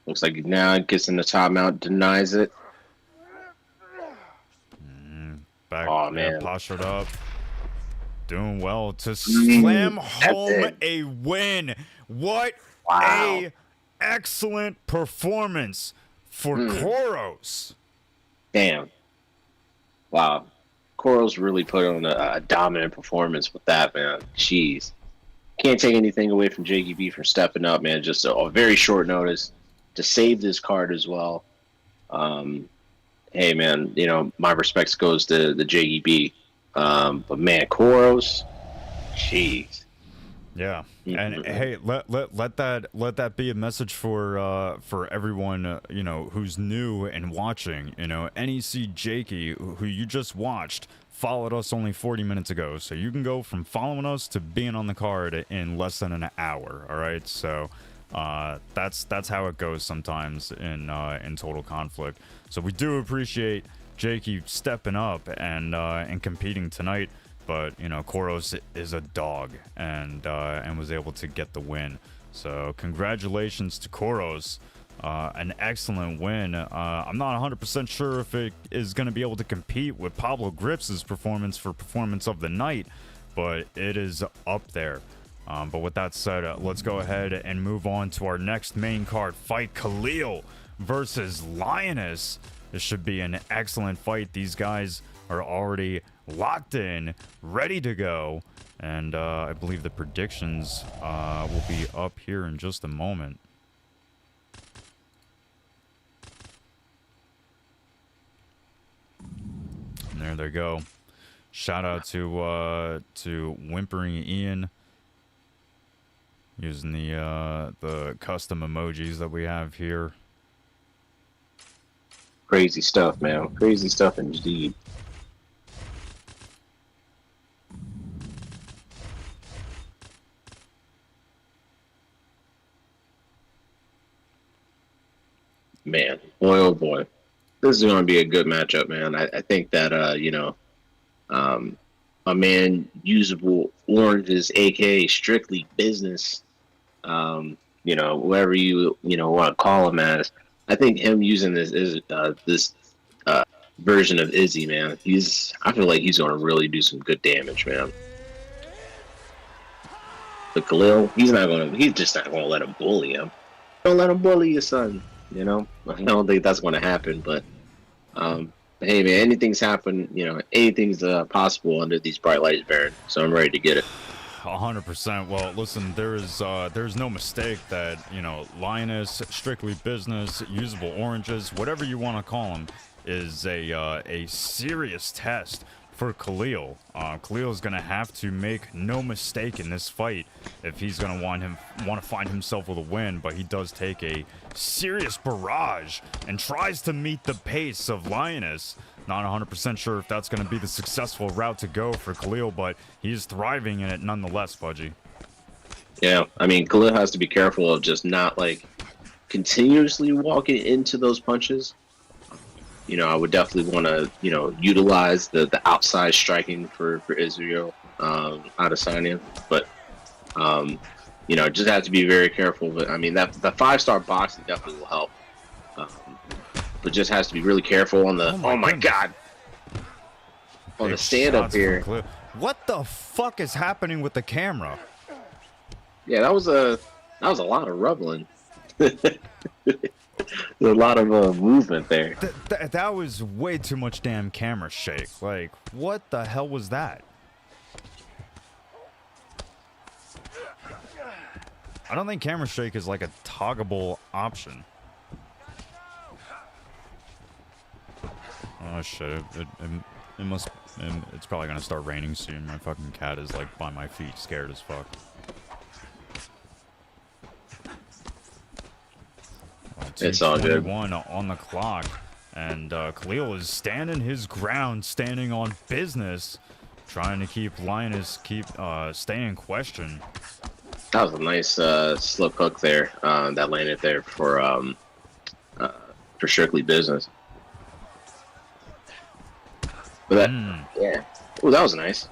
Looks like now it gets in the top mount, denies it. Back, oh man, postured up, doing well to slam home a win. What a excellent performance for Koros. Damn. Wow. Koros really put on a dominant performance with that, man. Jeez. Can't take anything away from Jakey B for stepping up, man. Just a very short notice to save this card as well. Hey, man, my respects goes to the Jakey B. But, man, Koros, jeez. Yeah, and hey, let that be a message for everyone, you know, who's new and watching. You know, NEC Jakey, who you just watched, followed us only 40 minutes ago, so you can go from following us to being on the card in less than an hour. All right, so that's how it goes sometimes in Total Conflict. So we do appreciate Jakey stepping up and competing tonight. But you know, Koros is a dog and was able to get the win. So congratulations to Koros, an excellent win. I'm not 100% sure if it is going to be able to compete with Pablo Grips' performance for performance of the night, but it is up there. But with that said, let's go ahead and move on to our next main card fight: Khalil versus Lioness. This should be an excellent fight. These guys are already locked in, ready to go, and I believe the predictions will be up here in just a moment. And there they go. Shout out to Whimpering Ian using the custom emojis that we have here. Crazy stuff, man. Crazy stuff indeed. Man, boy, oh boy. This is going to be a good matchup, man. I think that, you know, my man, Usable Oranges, a.k.a. Strictly Business, you know, whatever you know, want to call him as, I think him using this version of Izzy, man, I feel like he's going to really do some good damage, man. But Khalil, he's just not going to let him bully him. Don't let him bully your son. You know, I don't think that's going to happen, but hey, man, anything's happen. You know, anything's possible under these bright lights, Baron. So I'm ready to get it. 100%. Well, listen, there's no mistake that, you know, Lioness, Strictly Business, Usable Oranges, whatever you want to call them, is a serious test for Khalil. Khalil is going to have to make no mistake in this fight if he's going to want to find himself with a win, but he does take a serious barrage and tries to meet the pace of Lioness. Not 100% sure if that's going to be the successful route to go for Khalil, but he's thriving in it nonetheless, Pudgy. Yeah, I mean, Khalil has to be careful of just not, like, continuously walking into those punches. You know, I would definitely want to, you know, utilize the outside striking for Israel Adesanya. But, you know, just have to be very careful. But, I mean, the 5-star boxing definitely will help. But just has to be really careful on the... Oh, my God! On the stand-up here. What the fuck is happening with the camera? Yeah, that was a lot of rubbling. There's a lot of movement there. That was way too much damn camera shake. Like, what the hell was that? I don't think camera shake is like a toggable option. Oh shit! It must. It's probably gonna start raining soon. My fucking cat is like by my feet, scared as fuck. It's all good. 2:21 on the clock, and Khalil is standing his ground, standing on business, trying to keep Lioness stay in question. That was a nice slip hook there that landed there for Strictly Business. But that, yeah, oh, that was nice.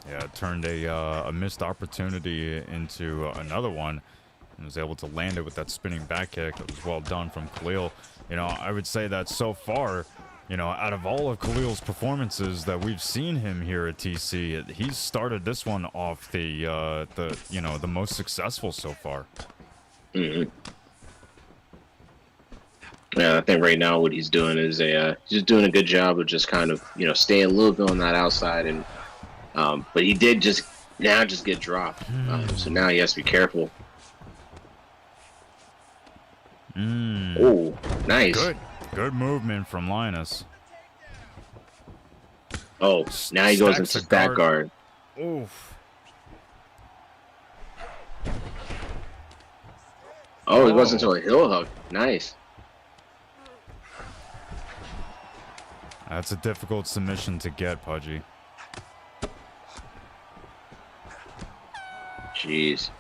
Yeah, it turned a missed opportunity into another one. And was able to land it with that spinning back kick. That was well done from Khalil. You know, I would say that so far, you know, out of all of Khalil's performances that we've seen him here at TC, he's started this one off the you know, the most successful so far. Mm-hmm. Yeah, I think right now what he's doing is just doing a good job of just kind of, you know, staying a little bit on that outside, and but he did just get dropped. So now he has to be careful. Oh, nice. Good movement from Linus. Oh, now he goes into back guard. Oof. Oh, it goes into a heel hook. Nice. That's a difficult submission to get, Pudgy. Jeez.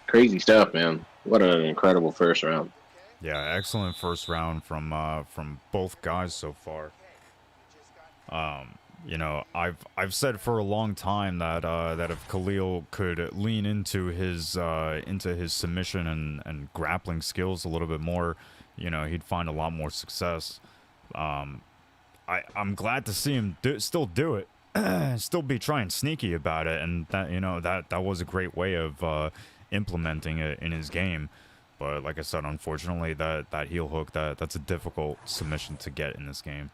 Crazy stuff, man. What an incredible first round. Yeah, excellent first round from both guys so far. You know, I've said for a long time that that if Khalil could lean into his submission and grappling skills a little bit more, you know, he'd find a lot more success. I'm glad to see him still do it, still be trying sneaky about it, and that, you know, that was a great way of implementing it in his game. But like I said, unfortunately, that heel hook, that's a difficult submission to get in this game.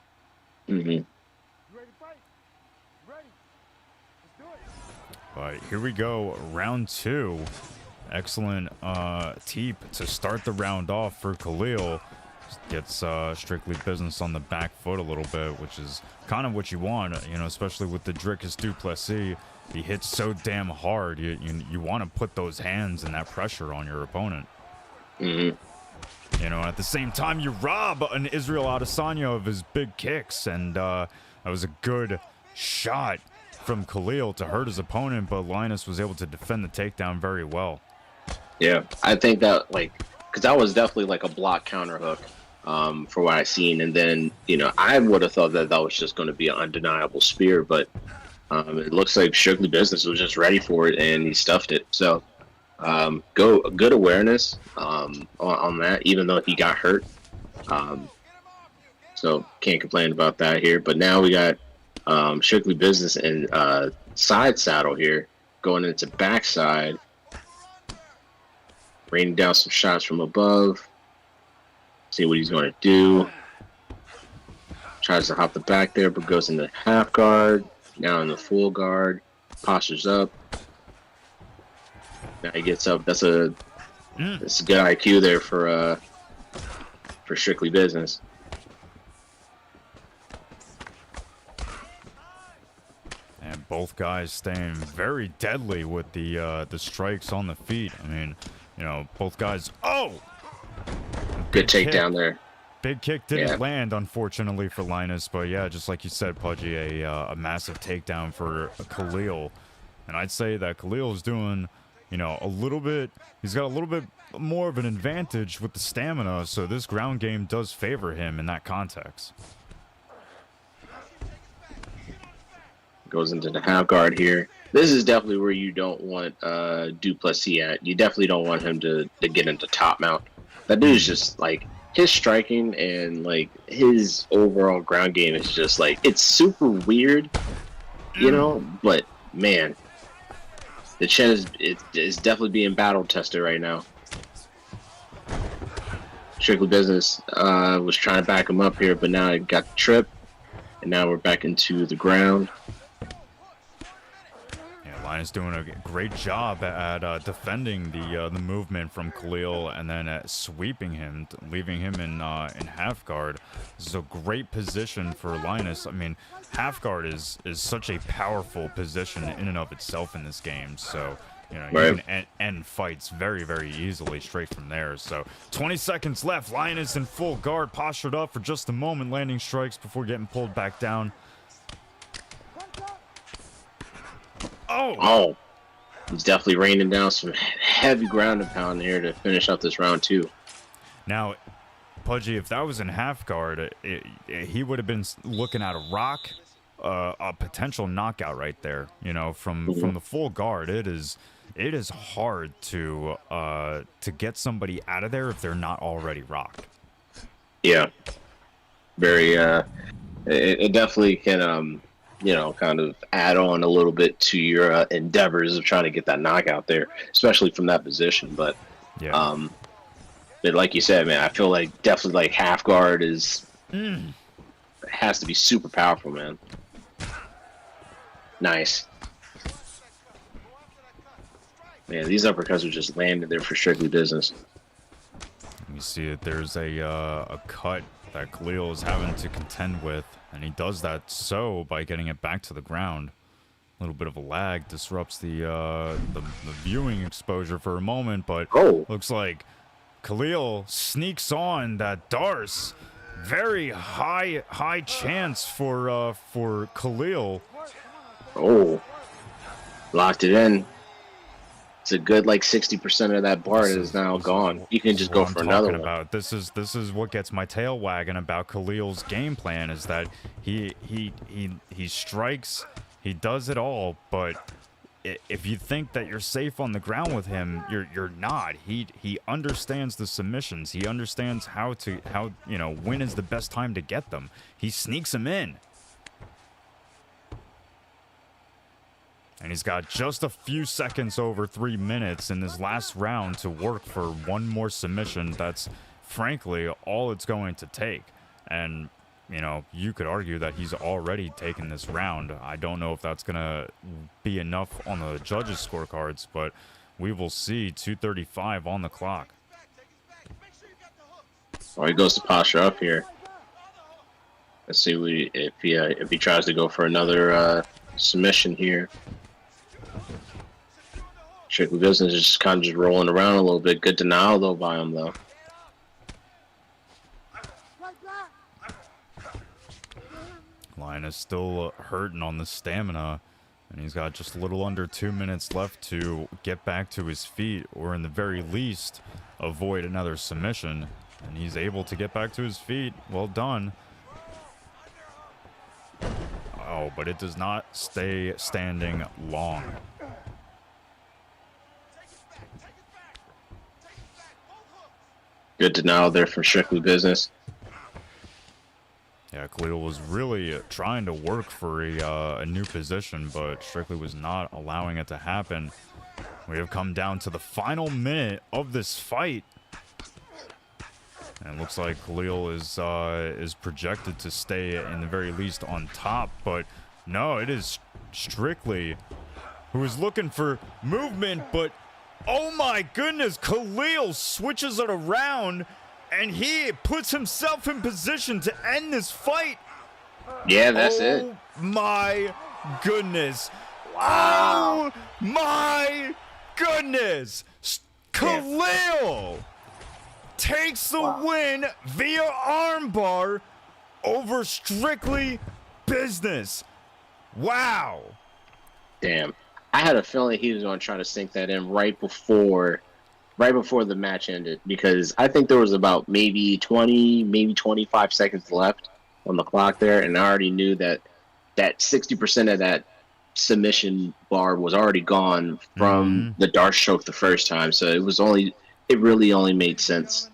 Mm-hmm. But here we go, round 2. Excellent teep to start the round off for Khalil. Gets strictly business on the back foot a little bit, which is kind of what you want, you know, especially with the Dricus Duplessis. He hits so damn hard. You want to put those hands and that pressure on your opponent. Mm-hmm. You know, at the same time, you rob an Israel Adesanya of his big kicks, and that was a good shot from Khalil to hurt his opponent, but Linus was able to defend the takedown very well. Yeah, I think that, like, because that was definitely like a block counter hook for what I seen, and then, you know, I would have thought that that was just going to be an undeniable spear, but it looks like Strictly Business was just ready for it, and he stuffed it. So good awareness on that, even though he got hurt. So can't complain about that here. But now we got Strictly Business and side saddle here, going into backside, raining down some shots from above. See what he's going to do. Tries to hop the back there, but goes into half guard. Now in the full guard, postures up. Now he gets up. That's a good IQ there for Strictly Business. And both guys staying very deadly with the strikes on the feet. I mean, you know, both guys. Oh, good takedown there. Big kick didn't land, unfortunately, for Linus. But yeah, just like you said, Pudgy, a massive takedown for Khalil. And I'd say that Khalil is doing, you know, a little bit. He's got a little bit more of an advantage with the stamina. So this ground game does favor him in that context. Goes into the half guard here. This is definitely where you don't want Duplessis at. You definitely don't want him to get into top mount. That dude's just like, his striking and like his overall ground game is just like, it's super weird, you know, but man, the chin is definitely being battle tested right now. Strictly Business was trying to back him up here, but now it got the trip, and now we're back into the ground. Linus doing a great job at defending the movement from Khalil, and then sweeping him, leaving him in half guard. This is a great position for Linus. I mean, half guard is such a powerful position in and of itself in this game. So, you know, you can end fights very, very easily straight from there. So 20 seconds left. Linus in full guard, postured up for just a moment, landing strikes before getting pulled back down. Oh, he's definitely raining down some heavy ground and pound here to finish up this round 2. Now, Pudgy, if that was in half guard, he would have been looking at a rock, a potential knockout right there. You know, from the full guard, it is hard to get somebody out of there if they're not already rocked. Yeah, very. It definitely can. You know, kind of add on a little bit to your endeavors of trying to get that knockout there, especially from that position. But, but like you said, man, I feel like definitely like half guard has to be super powerful, man. Nice. Man, these uppercuts are just landing there for Strictly Business. You see that there's a cut that Khalil is having to contend with, and he does that by getting it back to the ground. little bit of a lag disrupts the viewing exposure for a moment, but Oh. looks like Khalil sneaks on that Darce. Very high chance for Khalil. Oh. Locked it in. It's a good like 60% of that bar is now gone. You can just go for another one. This is what gets my tail wagging about Khalil's game plan, is that he strikes, he does it all, but if you think that you're safe on the ground with him, you're not. He understands the submissions. He understands how when is the best time to get them. He sneaks him in. And he's got just a few seconds over 3 minutes in this last round to work for one more submission. That's frankly all it's going to take. And, you could argue that he's already taken this round. I don't know if that's going to be enough on the judges' scorecards, but we will see. 2:35 on the clock. Oh, he goes to posture up here. Let's see if he tries to go for another submission here. Strictly Business is just kind of just rolling around a little bit. Good denial though by him though. Lion is still hurting on the stamina, and he's got just a little under 2 minutes left to get back to his feet, or in the very least avoid another submission. And he's able to get back to his feet. Well done. Oh, but it does not stay standing long. Good denial there from Strictly Business. Yeah, Khalil was really trying to work for a new position, but Strictly was not allowing it to happen. We have come down to the final minute of this fight. And it looks like Khalil is projected to stay in the very least on top, but no, it is Strictly who is looking for movement, but oh my goodness, Khalil switches it around and he puts himself in position to end this fight. Yeah, that's it. Oh my goodness. Wow. Oh my goodness. Khalil takes the win via armbar over Strictly Business. Wow. Damn. I had a feeling he was going to try to sink that in right before the match ended, because I think there was about maybe 20, maybe 25 seconds left on the clock there, and I already knew that 60% of that submission bar was already gone from the Darce choke the first time, so it really only made sense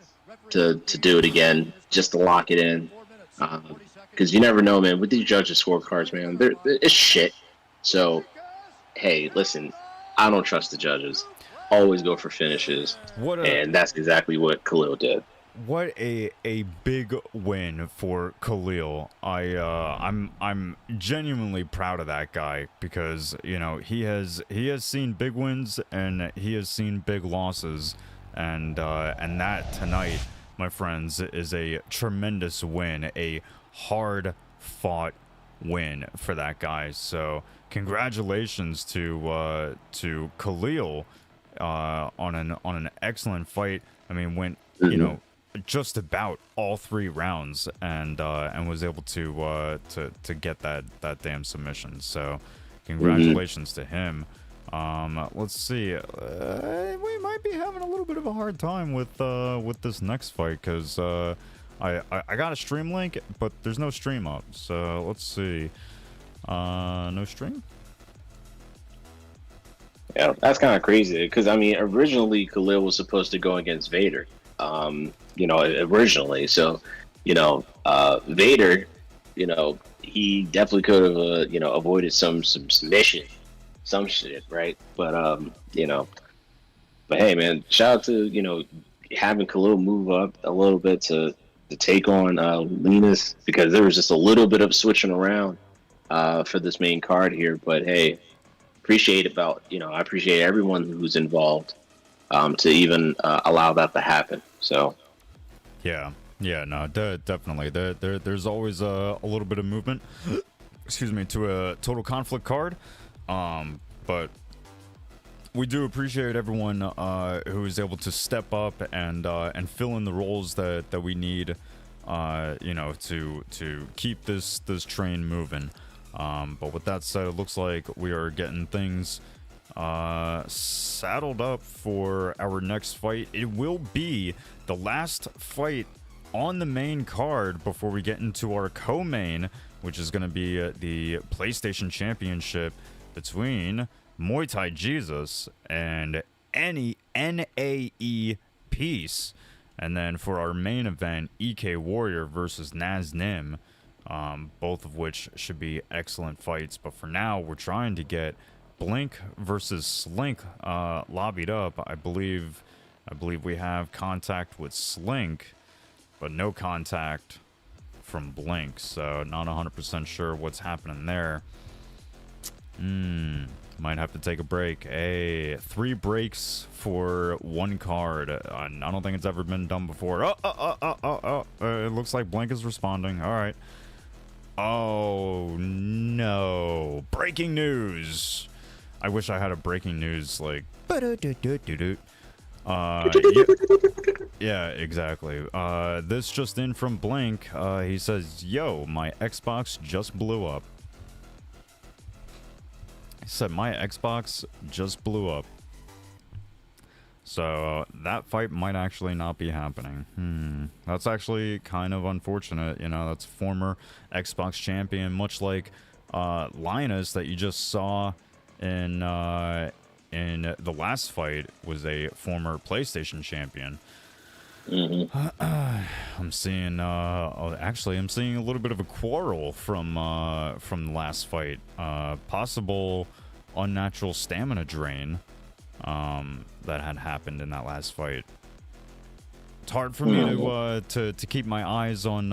to do it again, just to lock it in, because you never know, man, with these judges' scorecards, man, it's shit. So hey, listen, I don't trust the judges. Always go for finishes, and that's exactly what Khalil did. What a big win for Khalil. I'm genuinely proud of that guy, because he has seen big wins and he has seen big losses, and that tonight, my friends, is a tremendous win, a hard fought win for that guy. So congratulations to Khalil on an excellent fight. I mean, went just about all 3 rounds and was able to get that damn submission. So congratulations to him. Let's see. We might be having a little bit of a hard time with this next fight, because I got a stream link, but there's no stream up. So let's see. No stream? Yeah, that's kind of crazy, because I mean, originally Khalil was supposed to go against Vader. Originally, so Vader, he definitely could have avoided some submission, some shit, right? But but hey, man, shout out to having Khalil move up a little bit to take on Linus, because there was just a little bit of switching around for this main card here. But hey, I appreciate everyone who's involved to even allow that to happen. So yeah, no, definitely. There's always a little bit of movement. Excuse me, to a Total Conflict card. But we do appreciate everyone who is able to step up and fill in the roles that we need, you know, to keep this train moving. But with that said, it looks like we are getting things saddled up for our next fight. It will be the last fight on the main card before we get into our co-main, which is going to be the PlayStation Championship between MuayThaiJesus and any NAE Peace. And then for our main event, EK Warrior versus Naznim, both of which should be excellent fights. But for now, we're trying to get Blink versus Slink lobbied up. I believe we have contact with Slink, but no contact from Blink, so not 100% sure what's happening there. Might have to take a break. Hey, 3 breaks for 1 card. I don't think it's ever been done before. It looks like Blink is responding. All right. Oh, no. Breaking news. I wish I had a breaking news, like... Yeah, exactly. This just in from Blink. He says, yo, my Xbox just blew up. He said, my Xbox just blew up. So, that fight might actually not be happening. That's actually kind of unfortunate. You know, that's former Xbox champion, much like Linus that you just saw in the last fight was a former PlayStation champion. I'm seeing actually I'm seeing a little bit of a quarrel from the last fight. Possible unnatural stamina drain that had happened in that last fight. It's hard for me to keep my eyes on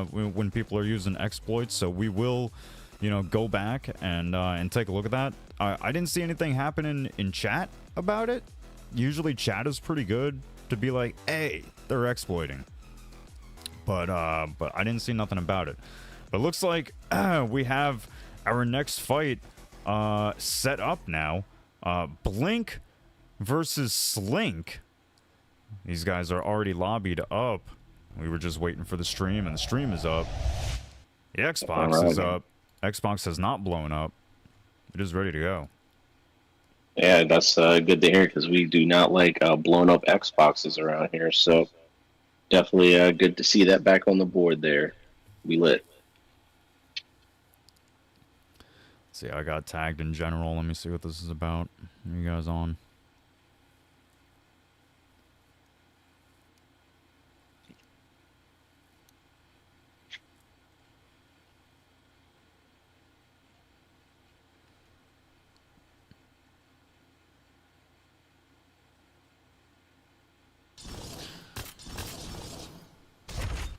when people are using exploits, so we will, you know, go back and take a look at that. I didn't see anything happen in chat about it. Usually chat is pretty good to be like, hey, they're exploiting. But I didn't see nothing about it. But looks like we have our next fight set up now. Blink versus Slink. These guys are already lobbied up. We were just waiting for the stream, and the stream is up. The Xbox is up. Xbox has not blown up. It is ready to go. Yeah, that's good to hear, because we do not like blown up Xboxes around here. So definitely good to see that back on the board there. We lit. See, I got tagged in general. Let me see what this is about. Are you guys on?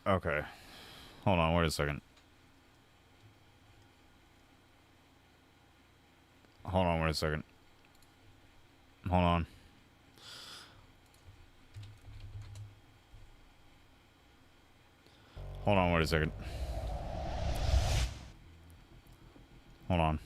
Okay. Hold on, wait a second. Hold on, wait a second. Hold on. Hold on, wait a second. Hold on.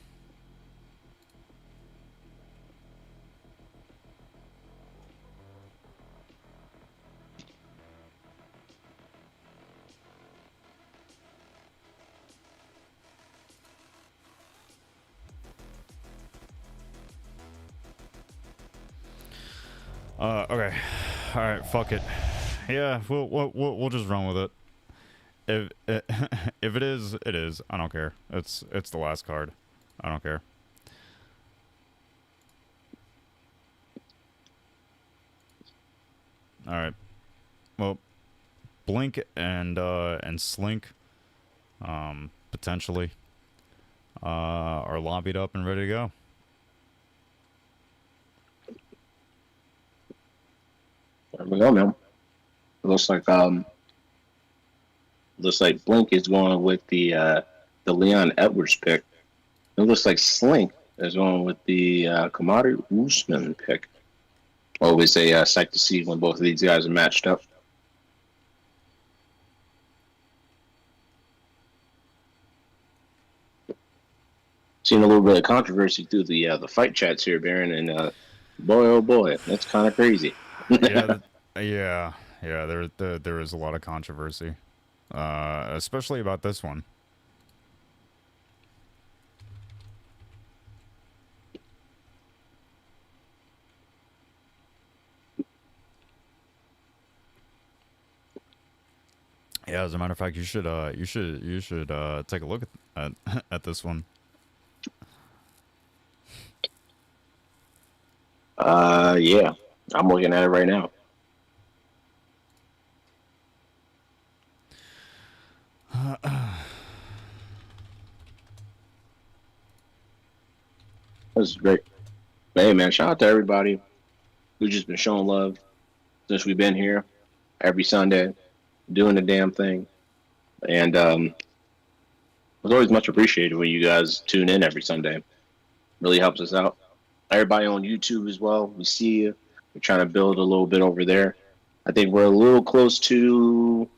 Okay. All right, fuck it. Yeah, we'll just run with it. If it is, it is. I don't care. It's the last card. I don't care. All right. Well, Blink and Slink, potentially, are lobbied up and ready to go. There we go, man. Looks like Blink is going with the Leon Edwards pick. It looks like Slink is going with the Kamaru Usman pick. Always a sight to see when both of these guys are matched up. Seen a little bit of controversy through the fight chats here, Baron, and boy, oh boy, that's kind of crazy. Yeah, yeah, yeah. There is a lot of controversy, especially about this one. Yeah, as a matter of fact, you should take a look at this one. Yeah, I'm looking at it right now. This is great. But hey, man, shout out to everybody who's just been showing love since we've been here every Sunday, doing the damn thing. And it's always much appreciated when you guys tune in every Sunday. Really helps us out. Everybody on YouTube as well. We see you. We're trying to build a little bit over there. I think we're a little close to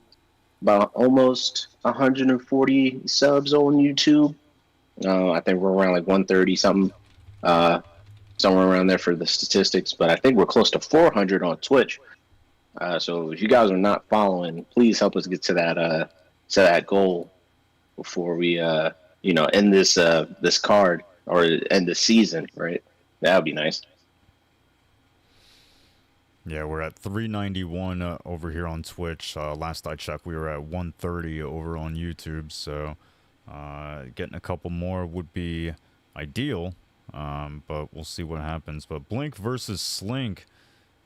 about almost 140 subs on YouTube. I think we're around like 130 something, somewhere around there for the statistics. But I think we're close to 400 on Twitch. So if you guys are not following, please help us get to that goal before we end this card or end the season, right? That would be nice. Yeah, we're at 391 over here on Twitch. Last I checked, we were at 130 over on YouTube. So getting a couple more would be ideal, but we'll see what happens. But Blink versus Slink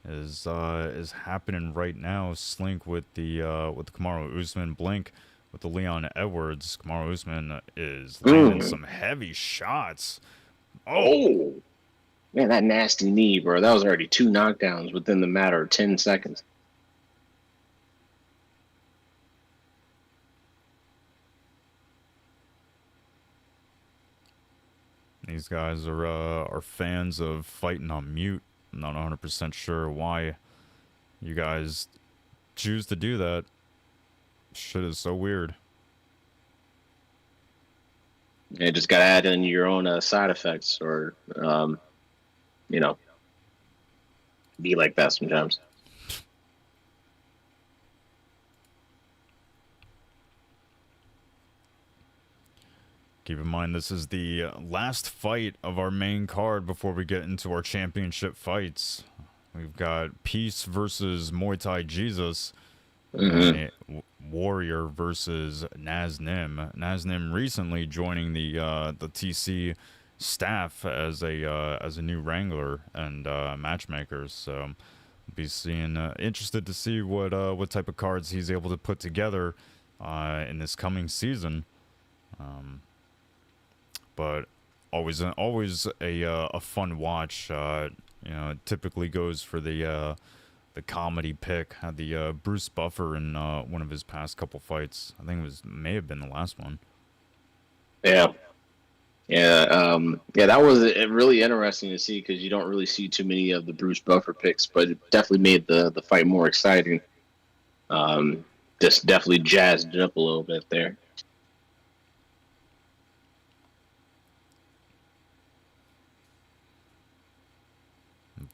is happening right now. Slink with the Kamaru Usman, Blink with the Leon Edwards. Kamaru Usman is landing some heavy shots. Oh, man, that nasty knee, bro. That was already 2 knockdowns within the matter of 10 seconds. These guys are fans of fighting on mute. I'm not 100% sure why you guys choose to do that. Shit is so weird. You just got to add in your own side effects or, be like that sometimes. Keep in mind, this is the last fight of our main card before we get into our championship fights. We've got Peace versus MuayThaiJesus. Warrior versus Naznim. Naznim recently joining the TC staff as a new wrangler and matchmaker. So be seeing interested to see what type of cards he's able to put together in this coming season. But always a fun watch. It typically goes for the comedy pick. Had the Bruce Buffer in one of his past couple fights. I think may have been the last one. Yeah. That was really interesting to see because you don't really see too many of the Bruce Buffer picks, but it definitely made the fight more exciting. Just definitely jazzed it up a little bit there.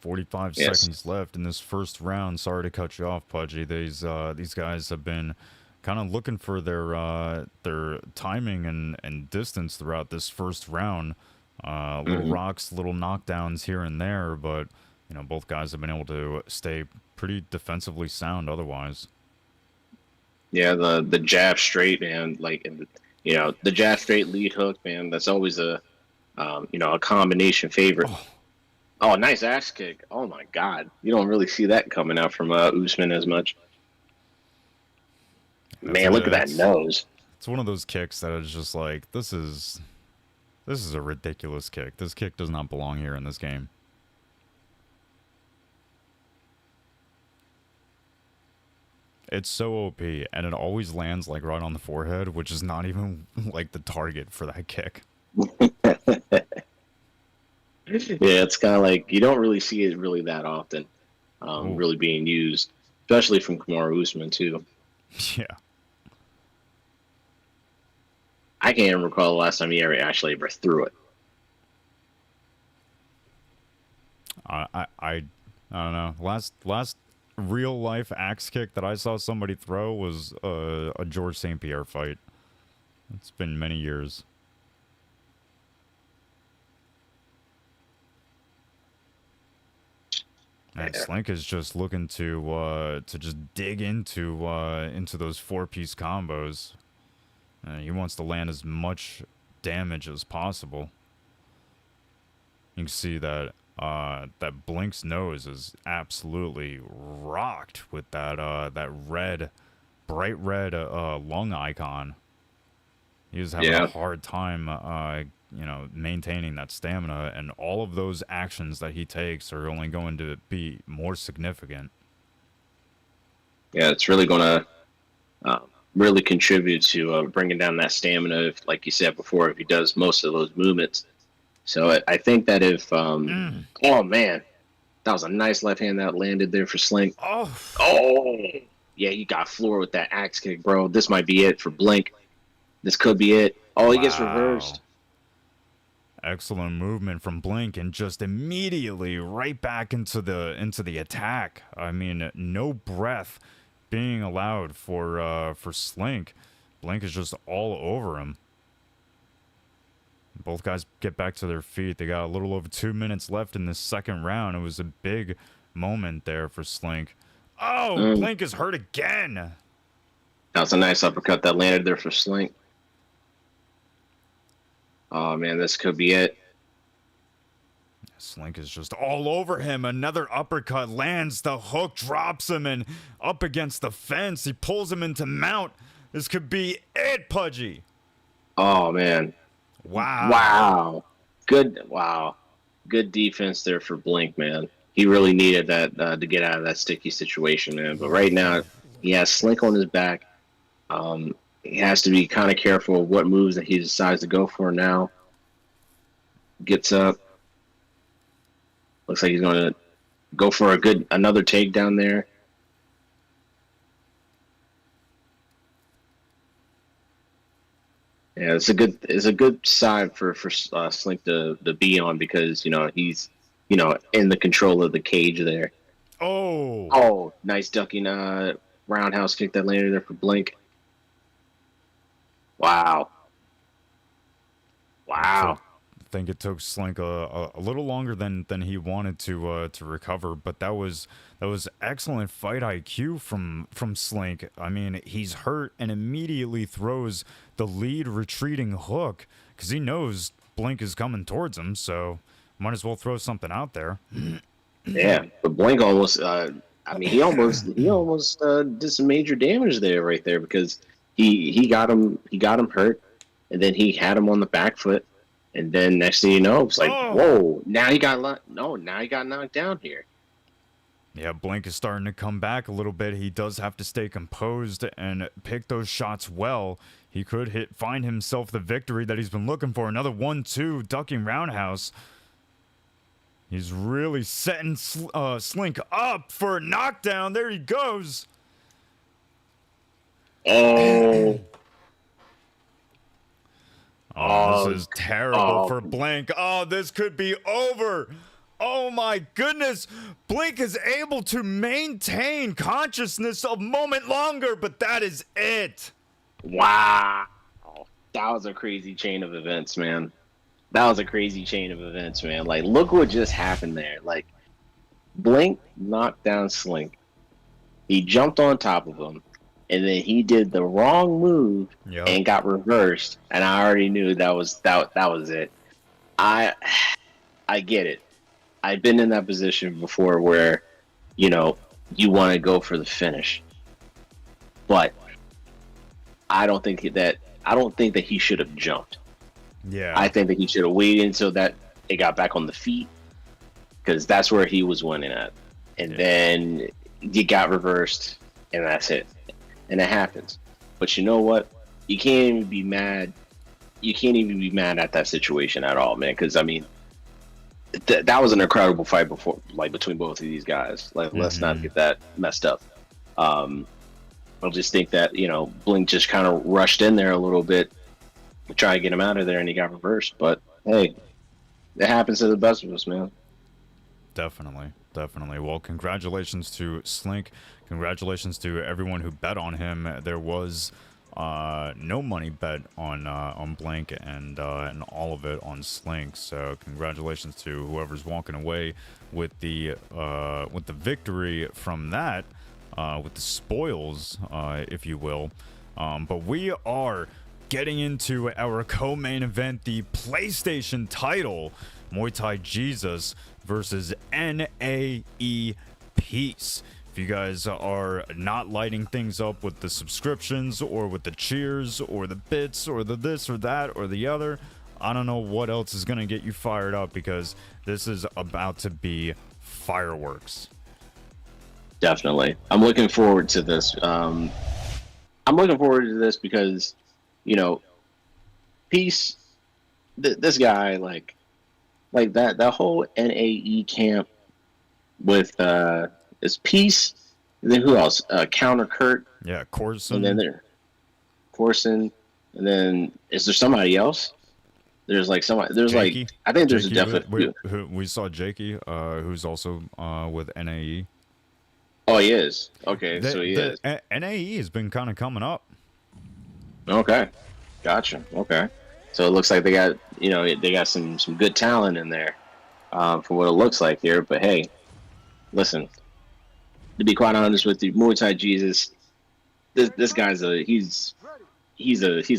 45 seconds left in this first round. Sorry to cut you off, Pudgy. These guys have been kind of looking for their timing and distance throughout this first round. Little rocks, little knockdowns here and there, but both guys have been able to stay pretty defensively sound otherwise. Yeah, the jab straight, man, the jab straight lead hook, man, that's always a combination favorite. Oh, nice ass kick. Oh, my God. You don't really see that coming out from Usman as much. Man, look at that nose. It's one of those kicks that is just like, this is a ridiculous kick. This kick does not belong here in this game. It's so OP, and it always lands like right on the forehead, which is not even like the target for that kick. Yeah, it's kind of like you don't really see it really that often, really being used, especially from Kamaru Usman too. Yeah. I can't even recall the last time he ever threw it. I don't know. Last real life axe kick that I saw somebody throw was a George St. Pierre fight. It's been many years. And Slink is just looking to just dig into those 4-piece combos. He wants to land as much damage as possible. You can see that that Blink's nose is absolutely rocked with that red, bright red lung icon. He was having a hard time, maintaining that stamina, and all of those actions that he takes are only going to be more significant. Yeah, it's really going to really contribute to bringing down that stamina, if, like you said before, if he does most of those movements. So I think that if, oh man, that was a nice left hand that landed there for Slink. Oh, yeah, he got floored with that axe kick, bro. This might be it for Blink. This could be it. Oh, he gets reversed. Excellent movement from Blink, and just immediately right back into the attack. I mean, no breath being allowed for Slink. Blink is just all over him. Both guys get back to their feet. They got a little over 2 minutes left in this second round. It was a big moment there for Slink. Oh, Blink is hurt again. That was a nice uppercut that landed there for Slink. Oh, man, this could be it. Slink is just all over him. Another uppercut lands. The hook drops him, and up against the fence. He pulls him into mount. This could be it, Pudgy. Oh, man. Wow. Good defense there for Blink, man. He really needed that to get out of that sticky situation, man. But right now, he has Slink on his back. He has to be kind of careful of what moves that he decides to go for now. Gets up. Looks like he's going to go for another takedown there. Yeah, it's a good side for Slink to be on, because he's in the control of the cage there. Oh, nice ducking roundhouse kick that landed there for Blink. Wow. I think it took Slink a little longer than he wanted to recover, but that was excellent fight IQ from Slink. I mean, he's hurt and immediately throws the lead retreating hook because he knows Blink is coming towards him, so might as well throw something out there. Yeah, but Blink almost he almost did some major damage there right there, because he got him hurt, and then he had him on the back foot. And then next thing you know, it's like, whoa! Now he got knocked down here. Yeah, Blink is starting to come back a little bit. He does have to stay composed and pick those shots well. He could find himself the victory that he's been looking for. Another 1-2 ducking roundhouse. He's really setting Slink up for a knockdown. There he goes. Oh, this is terrible for Blink. Oh, this could be over. Oh, my goodness. Blink is able to maintain consciousness a moment longer, but that is it. Wow. That was a crazy chain of events, man. Like, look what just happened there. Like, Blink knocked down Slink. He jumped on top of him. And then he did the wrong move and got reversed, and I already knew that was it. I get it. I've been in that position before where, you want to go for the finish, but I don't think that he should have jumped. Yeah, I think that he should have waited until that it got back on the feet, because that's where he was winning at, and then you got reversed, and that's it. And it happens. But you know what? You can't even be mad. You can't even be mad at that situation at all, man. Because, I mean, that was an incredible fight between both of these guys. Like, let's not get that messed up. I just think that, Blink just kind of rushed in there a little bit to try to get him out of there, and he got reversed. But, hey, it happens to the best of us, man. Definitely, definitely. Well, congratulations to Slink. Congratulations to everyone who bet on him. There was no money bet on Blank and all of it on Slink. So congratulations to whoever's walking away with the victory from that, with the spoils, if you will. But we are getting into our co-main event, the PlayStation title, MuayThaiJesus versus NAE Peace. If you guys are not lighting things up with the subscriptions or with the cheers or the bits or the this or that or the other, I don't know what else is going to get you fired up, because this is about to be fireworks. Definitely. I'm looking forward to this. I'm looking forward to this because, you know, Peace, this guy, like that whole NAE camp with is Peace, and then who else? Counter Kurt. Yeah, Corson. And then there, Corson, and then is there somebody else? There's like somebody. There's Jakey. like I think there's Jakey, definitely. we saw Jakey, who's also with NAE. Oh, he is. Okay, so he is. NAE has been kind of coming up. Okay, gotcha. Okay, so it looks like they got they got some good talent in there, from what it looks like here. But hey, listen, to be quite honest with you, MuayThaiJesus, this guy's he's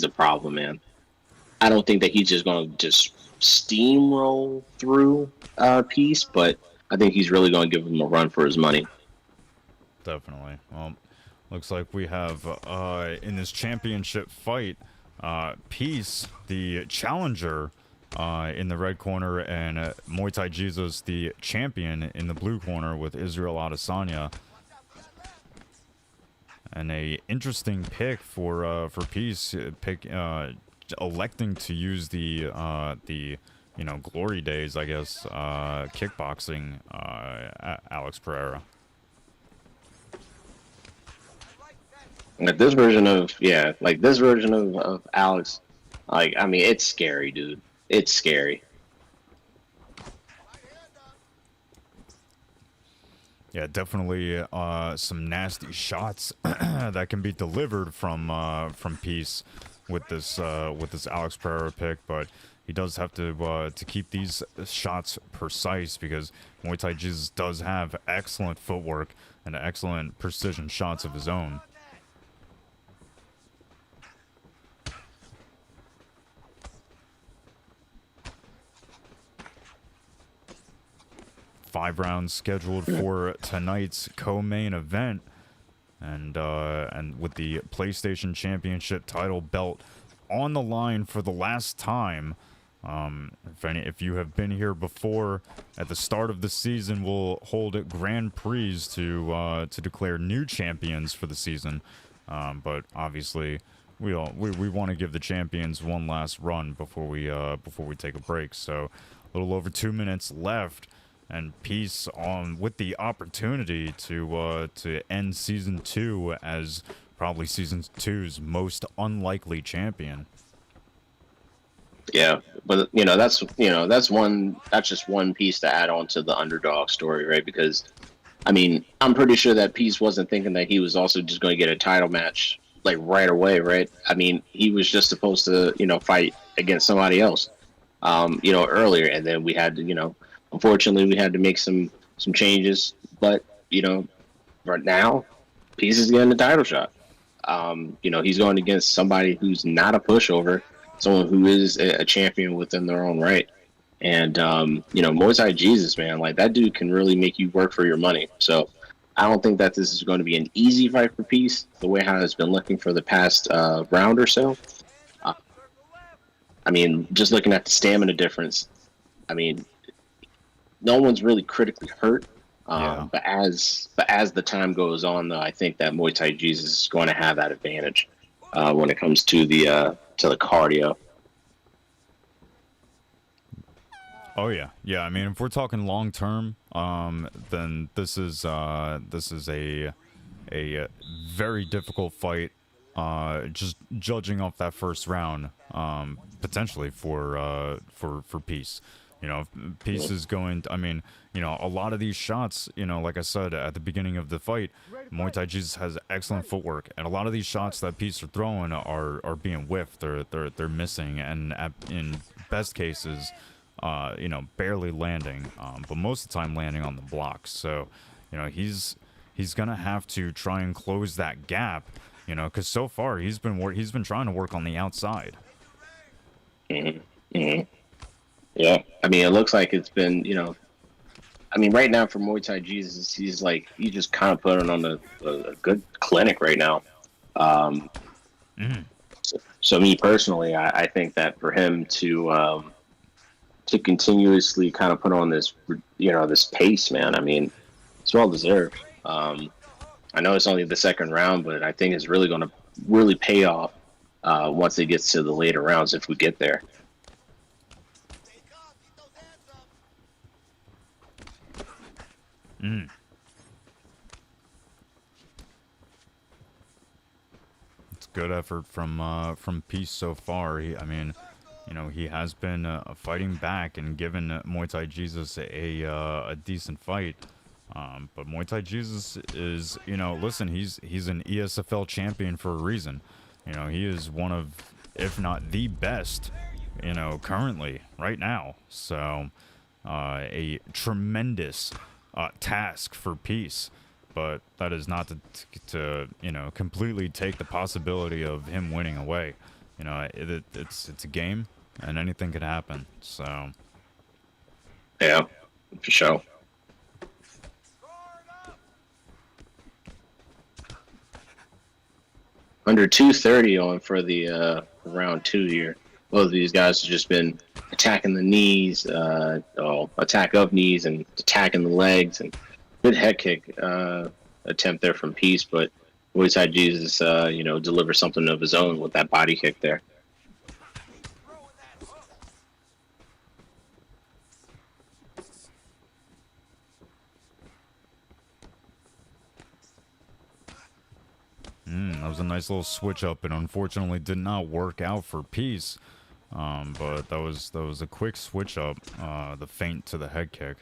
a problem, man. I don't think that he's just going to just steamroll through Peace, but I think he's really going to give him a run for his money. Definitely. Well, looks like we have in this championship fight, Peace, the challenger, in the red corner, and MuayThaiJesus, the champion, in the blue corner, with Israel Adesanya. And a interesting pick for Peace, electing to use the glory days, I guess, kickboxing, Alex Pereira. Like this version of Alex, like, I mean, it's scary, dude. It's scary. Yeah, definitely some nasty shots that can be delivered from Peace with this Alex Pereira pick, but he does have to keep these shots precise, because MuayThaiJesus does have excellent footwork and excellent precision shots of his own. Five rounds scheduled for tonight's co-main event, and with the PlayStation Championship title belt on the line for the last time. If you have been here before, at the start of the season, we'll hold Grand Prix to declare new champions for the season. But obviously, we want to give the champions one last run before we take a break. So, a little over 2 minutes left. And Peace on with the opportunity to end season 2 as probably season 2's most unlikely champion. Yeah, but that's just one piece to add on to the underdog story, right? Because I mean, I'm pretty sure that Peace wasn't thinking that he was also just going to get a title match like right away, right? I mean, he was just supposed to fight against somebody else, earlier, and then we had to unfortunately, we had to make some changes, but right now, Peace is getting a title shot. He's going against somebody who's not a pushover, someone who is a champion within their own right. And MuayThaiJesus, man, like that dude can really make you work for your money. So I don't think that this is going to be an easy fight for Peace, the way how it's been looking for the past round or so. I mean, just looking at the stamina difference, I mean, no one's really critically hurt, but as the time goes on, though, I think that MuayThaiJesus is going to have that advantage when it comes to the cardio. Oh yeah. I mean, if we're talking long term, then this is a very difficult fight. Just judging off that first round, potentially for Peace. You know, Peace is going. I mean, you know, a lot of these shots. You know, like I said at the beginning of the fight, Muay Thai Jesus has excellent footwork, and a lot of these shots that Peace are throwing are being whiffed. They're missing, and in best cases, you know, barely landing. But most of the time landing on the blocks. So, you know, he's gonna have to try and close that gap. You know, because so far he's been trying to work on the outside. Yeah, I mean, it looks like it's been, you know, I mean, right now for Muay Thai Jesus, he's just kind of putting on a good clinic right now. So me personally, I think that for him to continuously kind of put on this, you know, this pace, man, I mean, it's well deserved. I know it's only the second round, but I think it's really going to really pay off once it gets to the later rounds if we get there. It's good effort from Peace so far. I mean, you know, he has been fighting back and given Muay Thai Jesus a decent fight. But Muay Thai Jesus is, you know, listen, he's an ESFL champion for a reason. You know, he is one of, if not the best, you know, currently right now. So, a tremendous task for Peace, but that is not to you know, completely take the possibility of him winning away. You know, it's a game, and anything could happen. So yeah, for sure. Under 230 on for the round 2 here. Both of these guys have just been attacking the knees, attack up knees and attacking the legs, and good head kick attempt there from Peace, but Muay Thai Jesus, you know, delivers something of his own with that body kick there. that was a nice little switch up, and unfortunately did not work out for Peace. But that was a quick switch up, the feint to the head kick.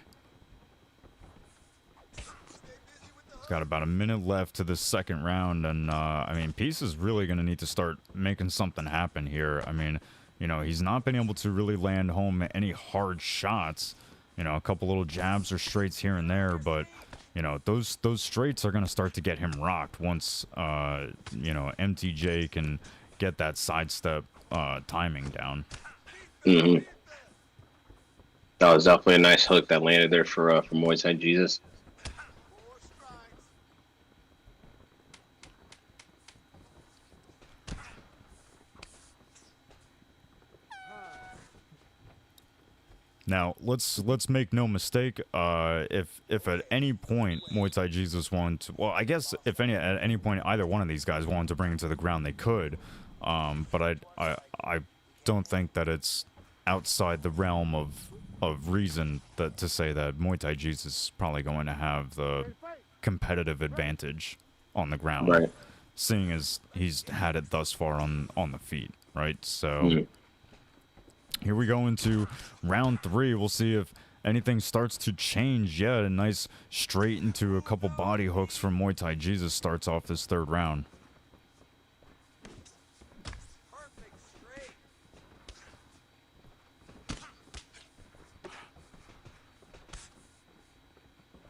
He's got about a minute left to the second round, and I mean, Peace is really going to need to start making something happen here. I mean, you know, he's not been able to really land home any hard shots. You know, a couple little jabs or straights here and there, but you know, those straights are going to start to get him rocked once, you know, MTJ can get that sidestep timing down. That was definitely a nice hook that landed there for Muay Thai Jesus. Now, let's make no mistake. If at any point Muay Thai Jesus wanted to, well, I guess at any point either one of these guys wanted to bring him to the ground, they could. But I don't think that it's outside the realm of reason that to say that Muay Thai Jesus is probably going to have the competitive advantage on the ground, Right. seeing as he's had it thus far on the feet, right? So. Here we go into round 3. We'll see if anything starts to change. Yeah, a nice straight into a couple body hooks from Muay Thai Jesus starts off this third round.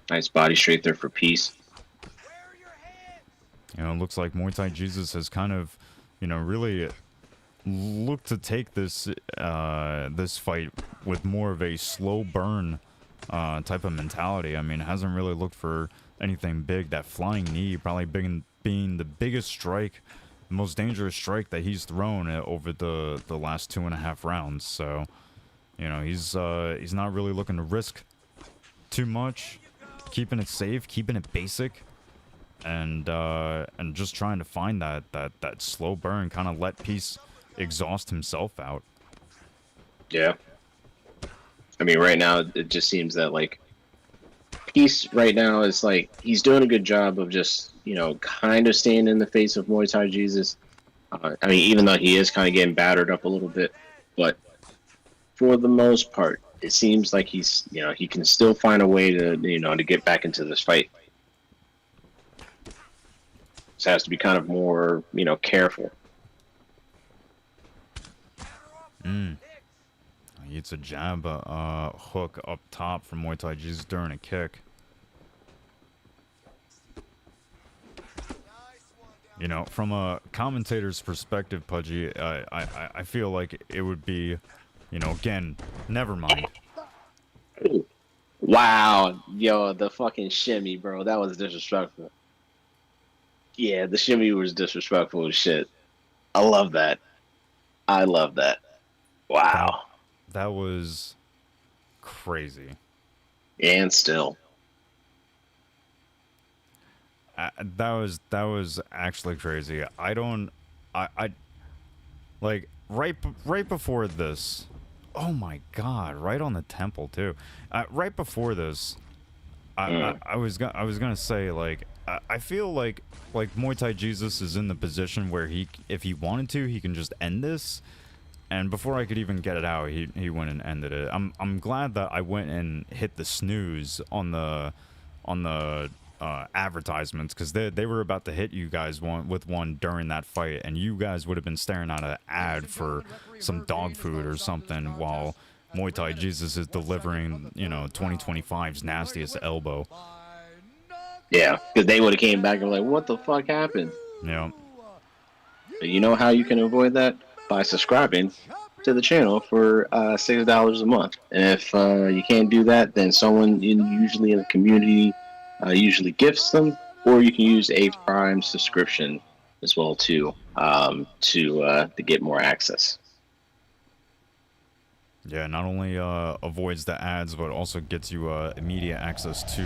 Nice body straight there for Peace. You know, it looks like Muay Thai Jesus has kind of, you know, really look to take this this fight with more of a slow burn type of mentality. I mean, hasn't really looked for anything big. That flying knee probably being the biggest strike, the most dangerous strike that he's thrown over the last 2.5 rounds. So, you know, he's not really looking to risk too much, keeping it safe, keeping it basic. And just trying to find that slow burn, kind of let Peace exhaust himself out. Yeah. I mean, right now, it just seems that, like, Peace right now is, like, he's doing a good job of just, you know, kind of staying in the face of Muay Thai Jesus. I mean, even though he is kind of getting battered up a little bit, but for the most part, it seems like he's, he can still find a way to, to get back into this fight. Just has to be kind of more, careful. He hits a jab, hook up top from MuayThaiJesus during a kick. From a commentator's perspective, Pudgy, I feel like it would be, again, never mind. Wow, yo, the fucking shimmy, bro, that was disrespectful. Yeah, the shimmy was disrespectful as shit. I love that. I love that. Wow. That was crazy. And still. That was actually crazy. I like right before this. Oh my god! Right on the temple too. Right before this, I was gonna say, like, I feel like MuayThaiJesus is in the position where if he wanted to, he can just end this. And before I could even get it out, he went and ended it. I'm glad that I went and hit the snooze on the advertisements, because they were about to hit you guys with one during that fight, and you guys would have been staring at an ad for some dog food or something while MuayThaiJesus is delivering 2025's nastiest elbow. Yeah, because they would have came back and were like, what the fuck happened? Yeah. You know how you can avoid that? By subscribing to the channel for $6 a month. And if you can't do that, then someone usually in the community usually gifts them, or you can use a Prime subscription as well too, to get more access. Yeah, not only avoids the ads, but also gets you immediate access to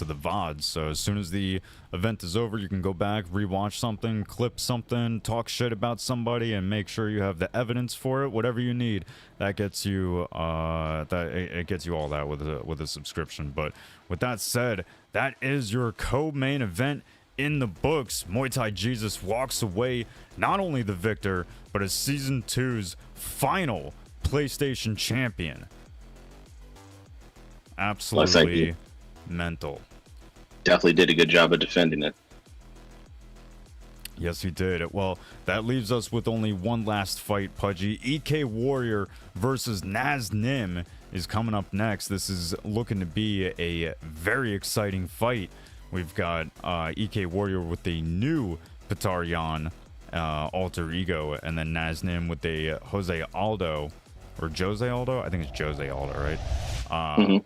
the VODs. So as soon as the event is over, you can go back, rewatch something, clip something, talk shit about somebody, and make sure you have the evidence for it. Whatever you need, that gets you it gets you all that with a subscription. But with that said, that is your co-main event in the books. MuayThaiJesus walks away not only the victor, but as Season 2's final PlayStation champion. Absolutely mental. Definitely did a good job of defending it. Yes, he did. Well, that leaves us with only one last fight, Pudgy. EK Warrior versus Naznim is coming up next. This is looking to be a very exciting fight. We've got EK Warrior with the new Patarian alter ego, and then Naznim with the Jose Aldo. Or Jose Aldo? I think it's Jose Aldo, right?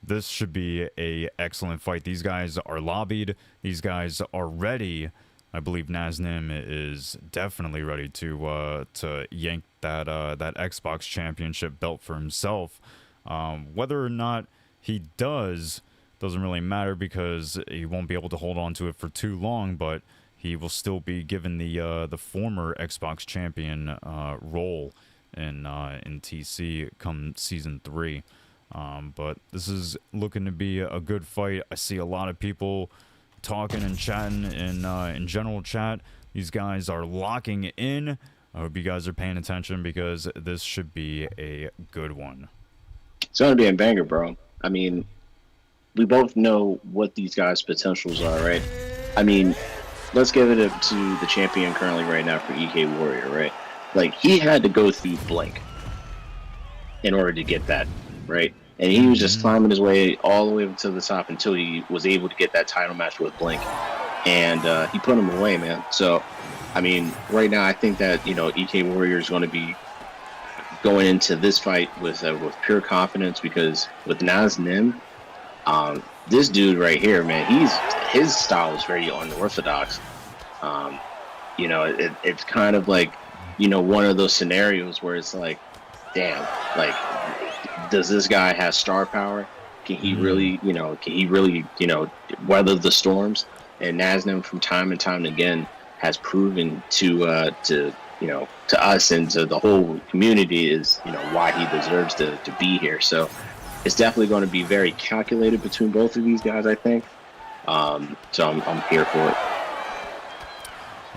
This should be a excellent fight. These guys are lobbied. These guys are ready. I believe Naznim is definitely ready to yank that Xbox Championship belt for himself. Whether or not he doesn't really matter, because he won't be able to hold on to it for too long, but he will still be given the former Xbox champion role in TC come Season 3. But this is looking to be a good fight. I see a lot of people talking and chatting in general chat. These guys are locking in. I hope you guys are paying attention, because this should be a good one. It's going to be a banger, bro. I mean, we both know what these guys' potentials are, right? I mean, let's give it to the champion currently right now for EK Warrior, right? Like, he had to go through Blink in order to get that, right? And he was just climbing his way all the way up to the top until he was able to get that title match with Blink. And he put him away, man. So, I mean, right now I think that, EK Warrior is going to be going into this fight with pure confidence, because with Naznim, this dude right here, man, his style is very unorthodox. It's kind of like, one of those scenarios where it's like, damn, like, does this guy have star power? Can he really, weather the storms? And Naznim, from time and time again, has proven to us and to the whole community is, why he deserves to be here. So it's definitely going to be very calculated between both of these guys, I think. So I'm here for it.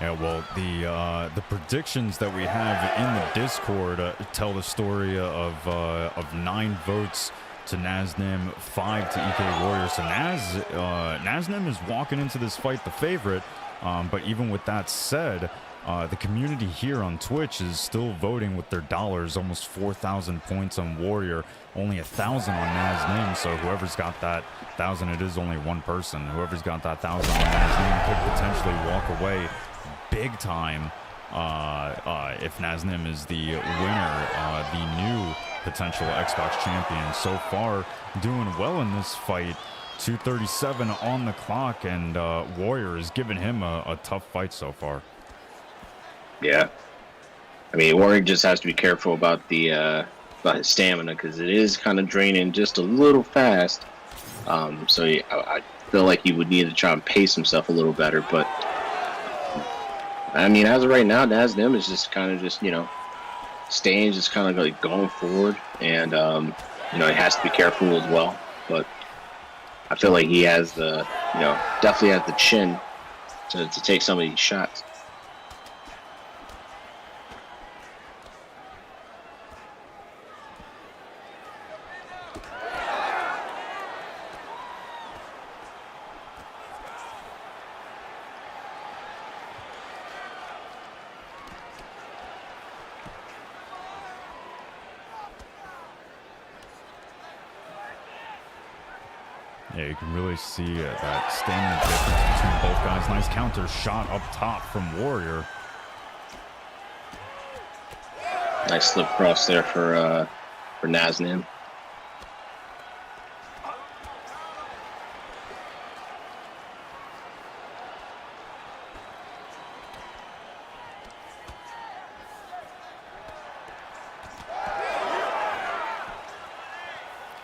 Yeah, well, the predictions that we have in the Discord tell the story of 9 votes to Naznim, 5 to EK Warrior. So Naznim is walking into this fight the favorite. But even with that said, the community here on Twitch is still voting with their dollars. Almost 4,000 points on Warrior, only 1,000 on Naznim. So whoever's got that 1,000, it is only one person. Whoever's got that 1,000 on Naznim could potentially walk away big time if Naznim is the winner, the new potential Xbox champion. So far, doing well in this fight. 2:37 on the clock, and Warrior is giving him a tough fight so far. Yeah, I mean, Warrior just has to be careful about about his stamina, because it is kind of draining just a little fast. So I feel like he would need to try and pace himself a little better. But I mean, as of right now, Naznim is just kind of staying, just kind of like going forward, and he has to be careful as well. But I feel like he has definitely has the chin to take some of these shots. Yeah, you can really see that stamina difference between both guys. Nice counter shot up top from Warrior. Nice slip cross there for Naznim.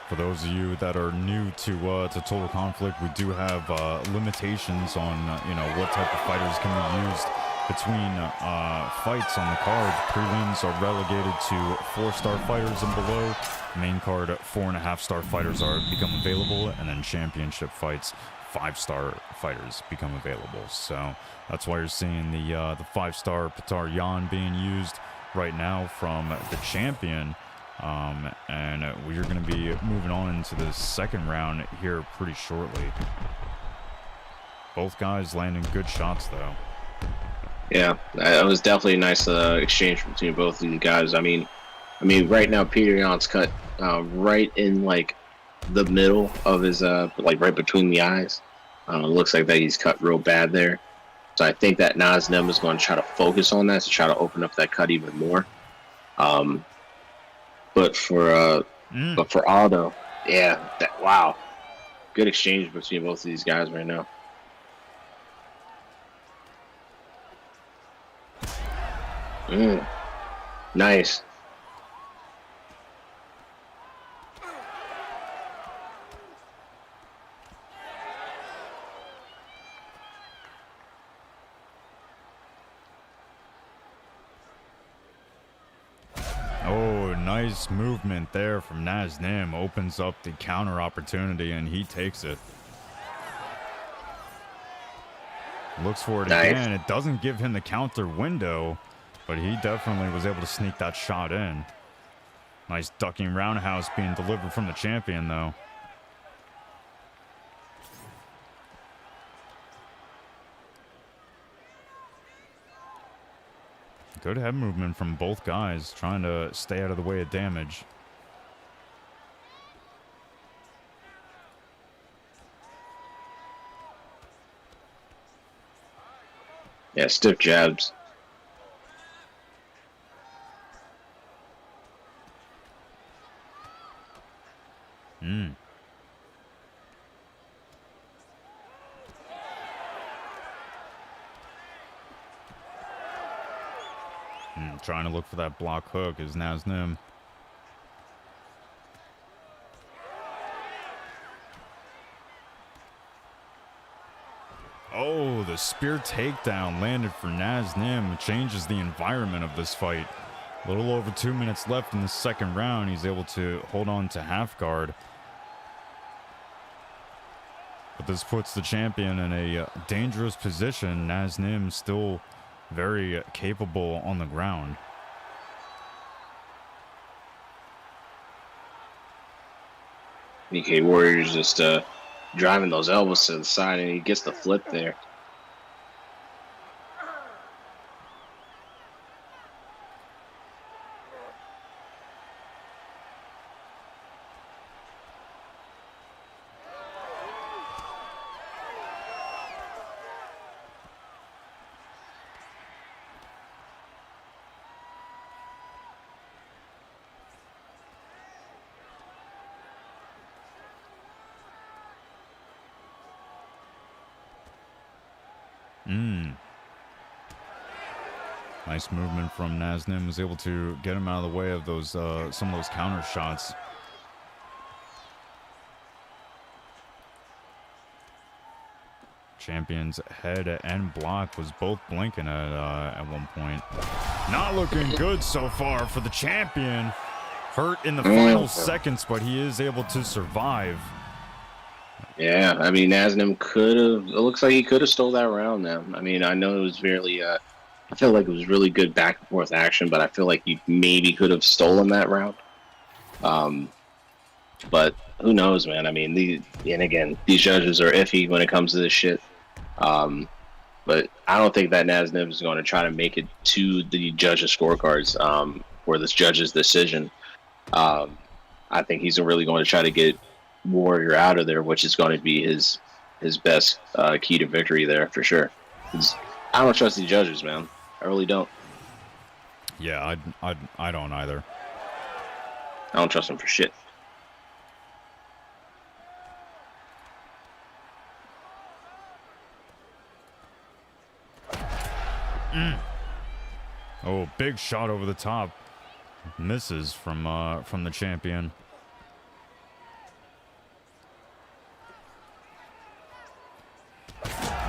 For those of you that are new to Total Conflict, we do have limitations on what type of fighters can be used between fights on the card. Prelims are relegated to 4-star fighters and below. Main card 4.5-star fighters become available, and then championship fights 5-star fighters become available. So that's why you're seeing the 5-star Patar Yan being used right now from the champion. And we're going to be moving on into the second round here pretty shortly. Both guys landing good shots, though. Yeah, it was definitely a nice exchange between both of these guys. I mean, right now Peter Yan's cut right in like the middle of his like right between the eyes. Looks like that he's cut real bad there. So I think that Naznim is going to try to focus on that to try to open up that cut even more. But for Aldo, yeah, wow, good exchange between both of these guys right now. Nice. Oh, nice movement there from Naznim. Opens up the counter opportunity, and he takes it. Looks for it again. It doesn't give him the counter window, but he definitely was able to sneak that shot in. Nice ducking roundhouse being delivered from the champion, though. Good head movement from both guys, trying to stay out of the way of damage. Yeah, stiff jabs. Trying to look for that block hook is Naznim. Oh, the spear takedown landed for Naznim. Changes the environment of this fight. A little over 2 minutes left in the second round. He's able to hold on to half guard. But this puts the champion in a dangerous position. Naznim still very capable on the ground. EK Warrior's just driving those elbows to the side, and he gets the flip there. Nice movement from Naznim. Was able to get him out of the way of those some of those counter shots. Champion's head and block was both blinking at one point. Not looking good so far for the champion. Hurt in the final seconds, but he is able to survive. Yeah, I mean, Naznim could have. It looks like he could have stole that round now. I mean, I know it was really. I feel like it was really good back and forth action, but I feel like he maybe could have stolen that round. But who knows, man? I mean, and again, these judges are iffy when it comes to this shit. But I don't think that Naznim is going to try to make it to the judges' scorecards for this judge's decision. I think he's really going to try to get Warrior out of there, which is going to be his best key to victory there for sure. I don't trust these judges, man. I really don't. Yeah, I don't either. I don't trust them for shit. Oh, big shot over the top. Misses from the champion.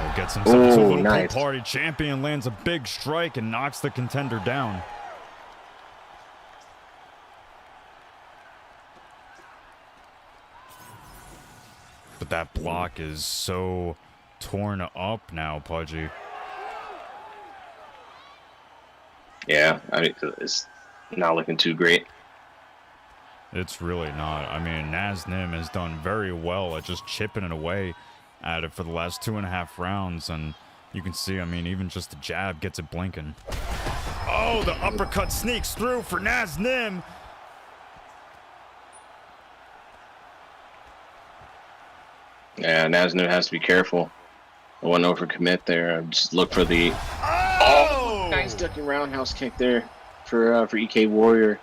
Oh, gets himself into a little nice. pool party. Champion lands a big strike and knocks the contender down. But that block is so torn up now, Pudgy. Yeah, I mean, it's not looking too great. It's really not. I mean, Naznim has done very well at just chipping it away at it for the last 2.5 rounds, and you can see, I mean, even just the jab gets it blinking. Oh, the uppercut sneaks through for Naznim. Yeah, Naznim has to be careful. I wouldn't overcommit there. Just look for the nice ducking roundhouse kick there for EK Warrior.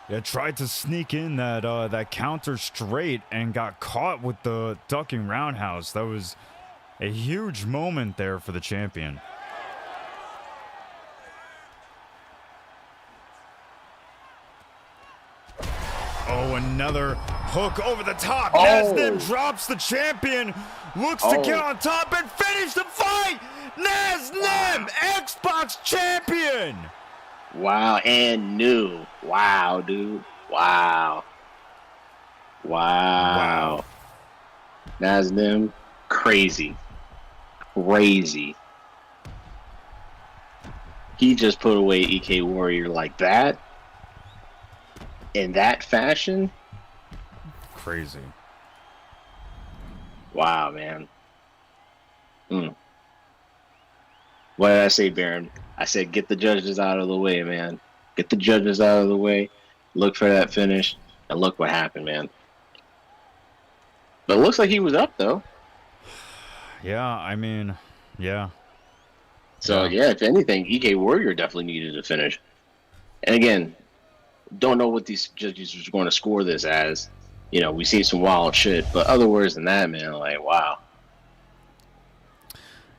Yeah, tried to sneak in that counter straight and got caught with the ducking roundhouse. That was a huge moment there for the champion. Oh, another hook over the top. Oh. Naznim drops the champion. Looks to get on top and finish the fight. Naznim, Xbox champion. Wow, and new. Wow, dude. Wow. Naznim, crazy. He just put away EK Warrior like that. In that fashion. Crazy. Wow, man. What did I say, Baron? I said, get the judges out of the way, man. Get the judges out of the way. Look for that finish. And look what happened, man. But it looks like he was up, though. Yeah, I mean, yeah. So, yeah, if anything, EK Warrior definitely needed to finish. And again, don't know what these judges are going to score this as. You know, we see some wild shit. But other words than that, man, like, wow.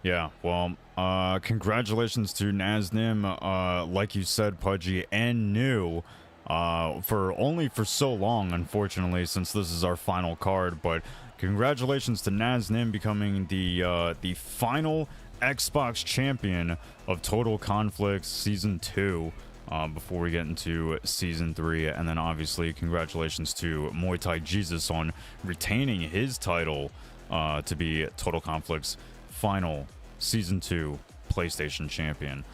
Yeah, well, congratulations to Naznim, like you said, Pudgy, and New, for so long, unfortunately, since this is our final card. But congratulations to Naznim becoming the final Xbox champion of Total Conflict Season 2. Before we get into Season 3, and then obviously congratulations to MuayThaiJesus on retaining his title to be Total Conflict's final Season 2 PlayStation champion.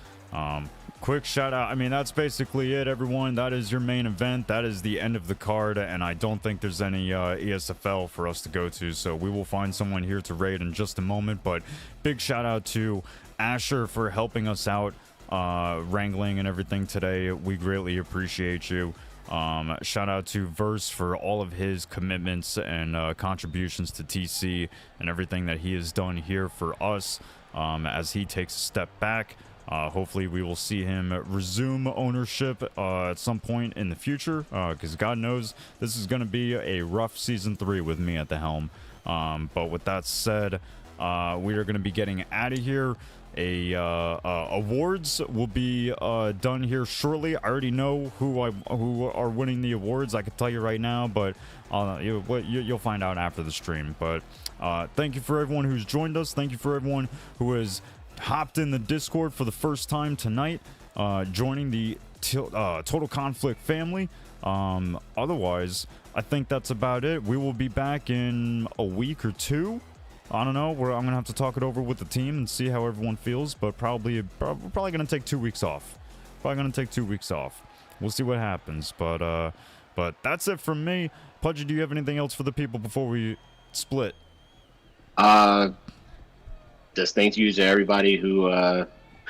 Quick shout out. I mean, that's basically it, everyone. That is your main event. That is the end of the card, and I don't think there's any ESFL for us to go to, so we will find someone here to raid in just a moment. But big shout out to Asher for helping us out, wrangling and everything today. We greatly appreciate you. Shout out to Verse for all of his commitments and contributions to TC and everything that he has done here for us as he takes a step back. Hopefully we will see him resume ownership at some point in the future, because God knows this is going to be a rough season 3 with me at the helm. But with that said, we are going to be getting out of here. Awards will be done here shortly. I already know who are winning the awards. I can tell you right now, but you'll find out after the stream. But thank you for everyone who's joined us. Thank you for everyone who has hopped in the Discord for the first time tonight, joining the Total Conflict family. Otherwise, I think that's about it. We will be back in a week or two. I don't know. I'm gonna have to talk it over with the team and see how everyone feels. But we're probably gonna take 2 weeks off. We'll see what happens. But that's it from me. Pudgy, do you have anything else for the people before we split? Just thank you to everybody who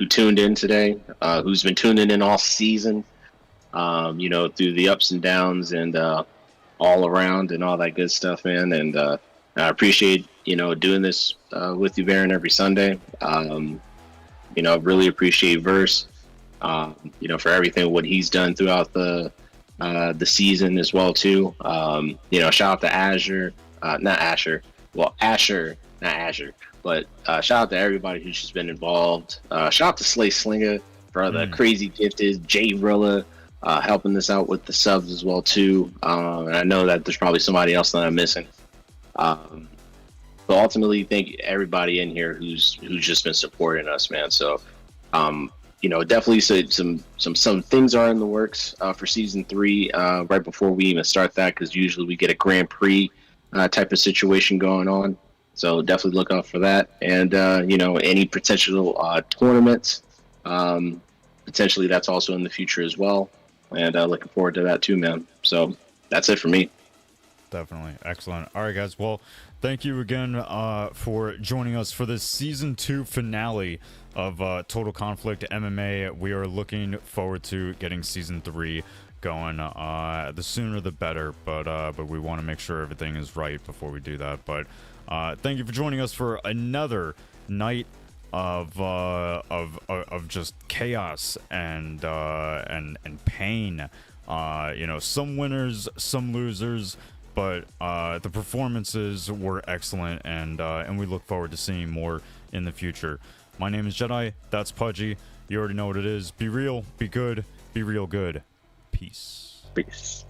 tuned in today, who's been tuning in all season, through the ups and downs and all around and all that good stuff, man. And I appreciate, doing this with you, Baron, every Sunday. Really appreciate Verse, for everything, what he's done throughout the season as well, too. Shout out to Asher, not Asher. Well, Asher, not Asher. But shout out to everybody who's just been involved. Shout out to Slay Slinger for the crazy gifted, Jay Rilla helping us out with the subs as well too. And I know that there's probably somebody else that I'm missing. But ultimately, thank everybody in here who's just been supporting us, man. So definitely some things are in the works for season 3 right before we even start that, because usually we get a Grand Prix type of situation going on. So definitely look out for that. And, any potential tournaments, potentially that's also in the future as well. And looking forward to that too, man. So that's it for me. Definitely. Excellent. All right, guys. Well, thank you again for joining us for this season 2 finale of Total Conflict MMA. We are looking forward to getting season 3 going. The sooner the better, but we want to make sure everything is right before we do that. But thank you for joining us for another night of just chaos and pain. Some winners, some losers, but the performances were excellent, and we look forward to seeing more in the future. My name is Jedi. That's Pudgy. You already know what it is. Be real, be good, be real good. Peace. Peace.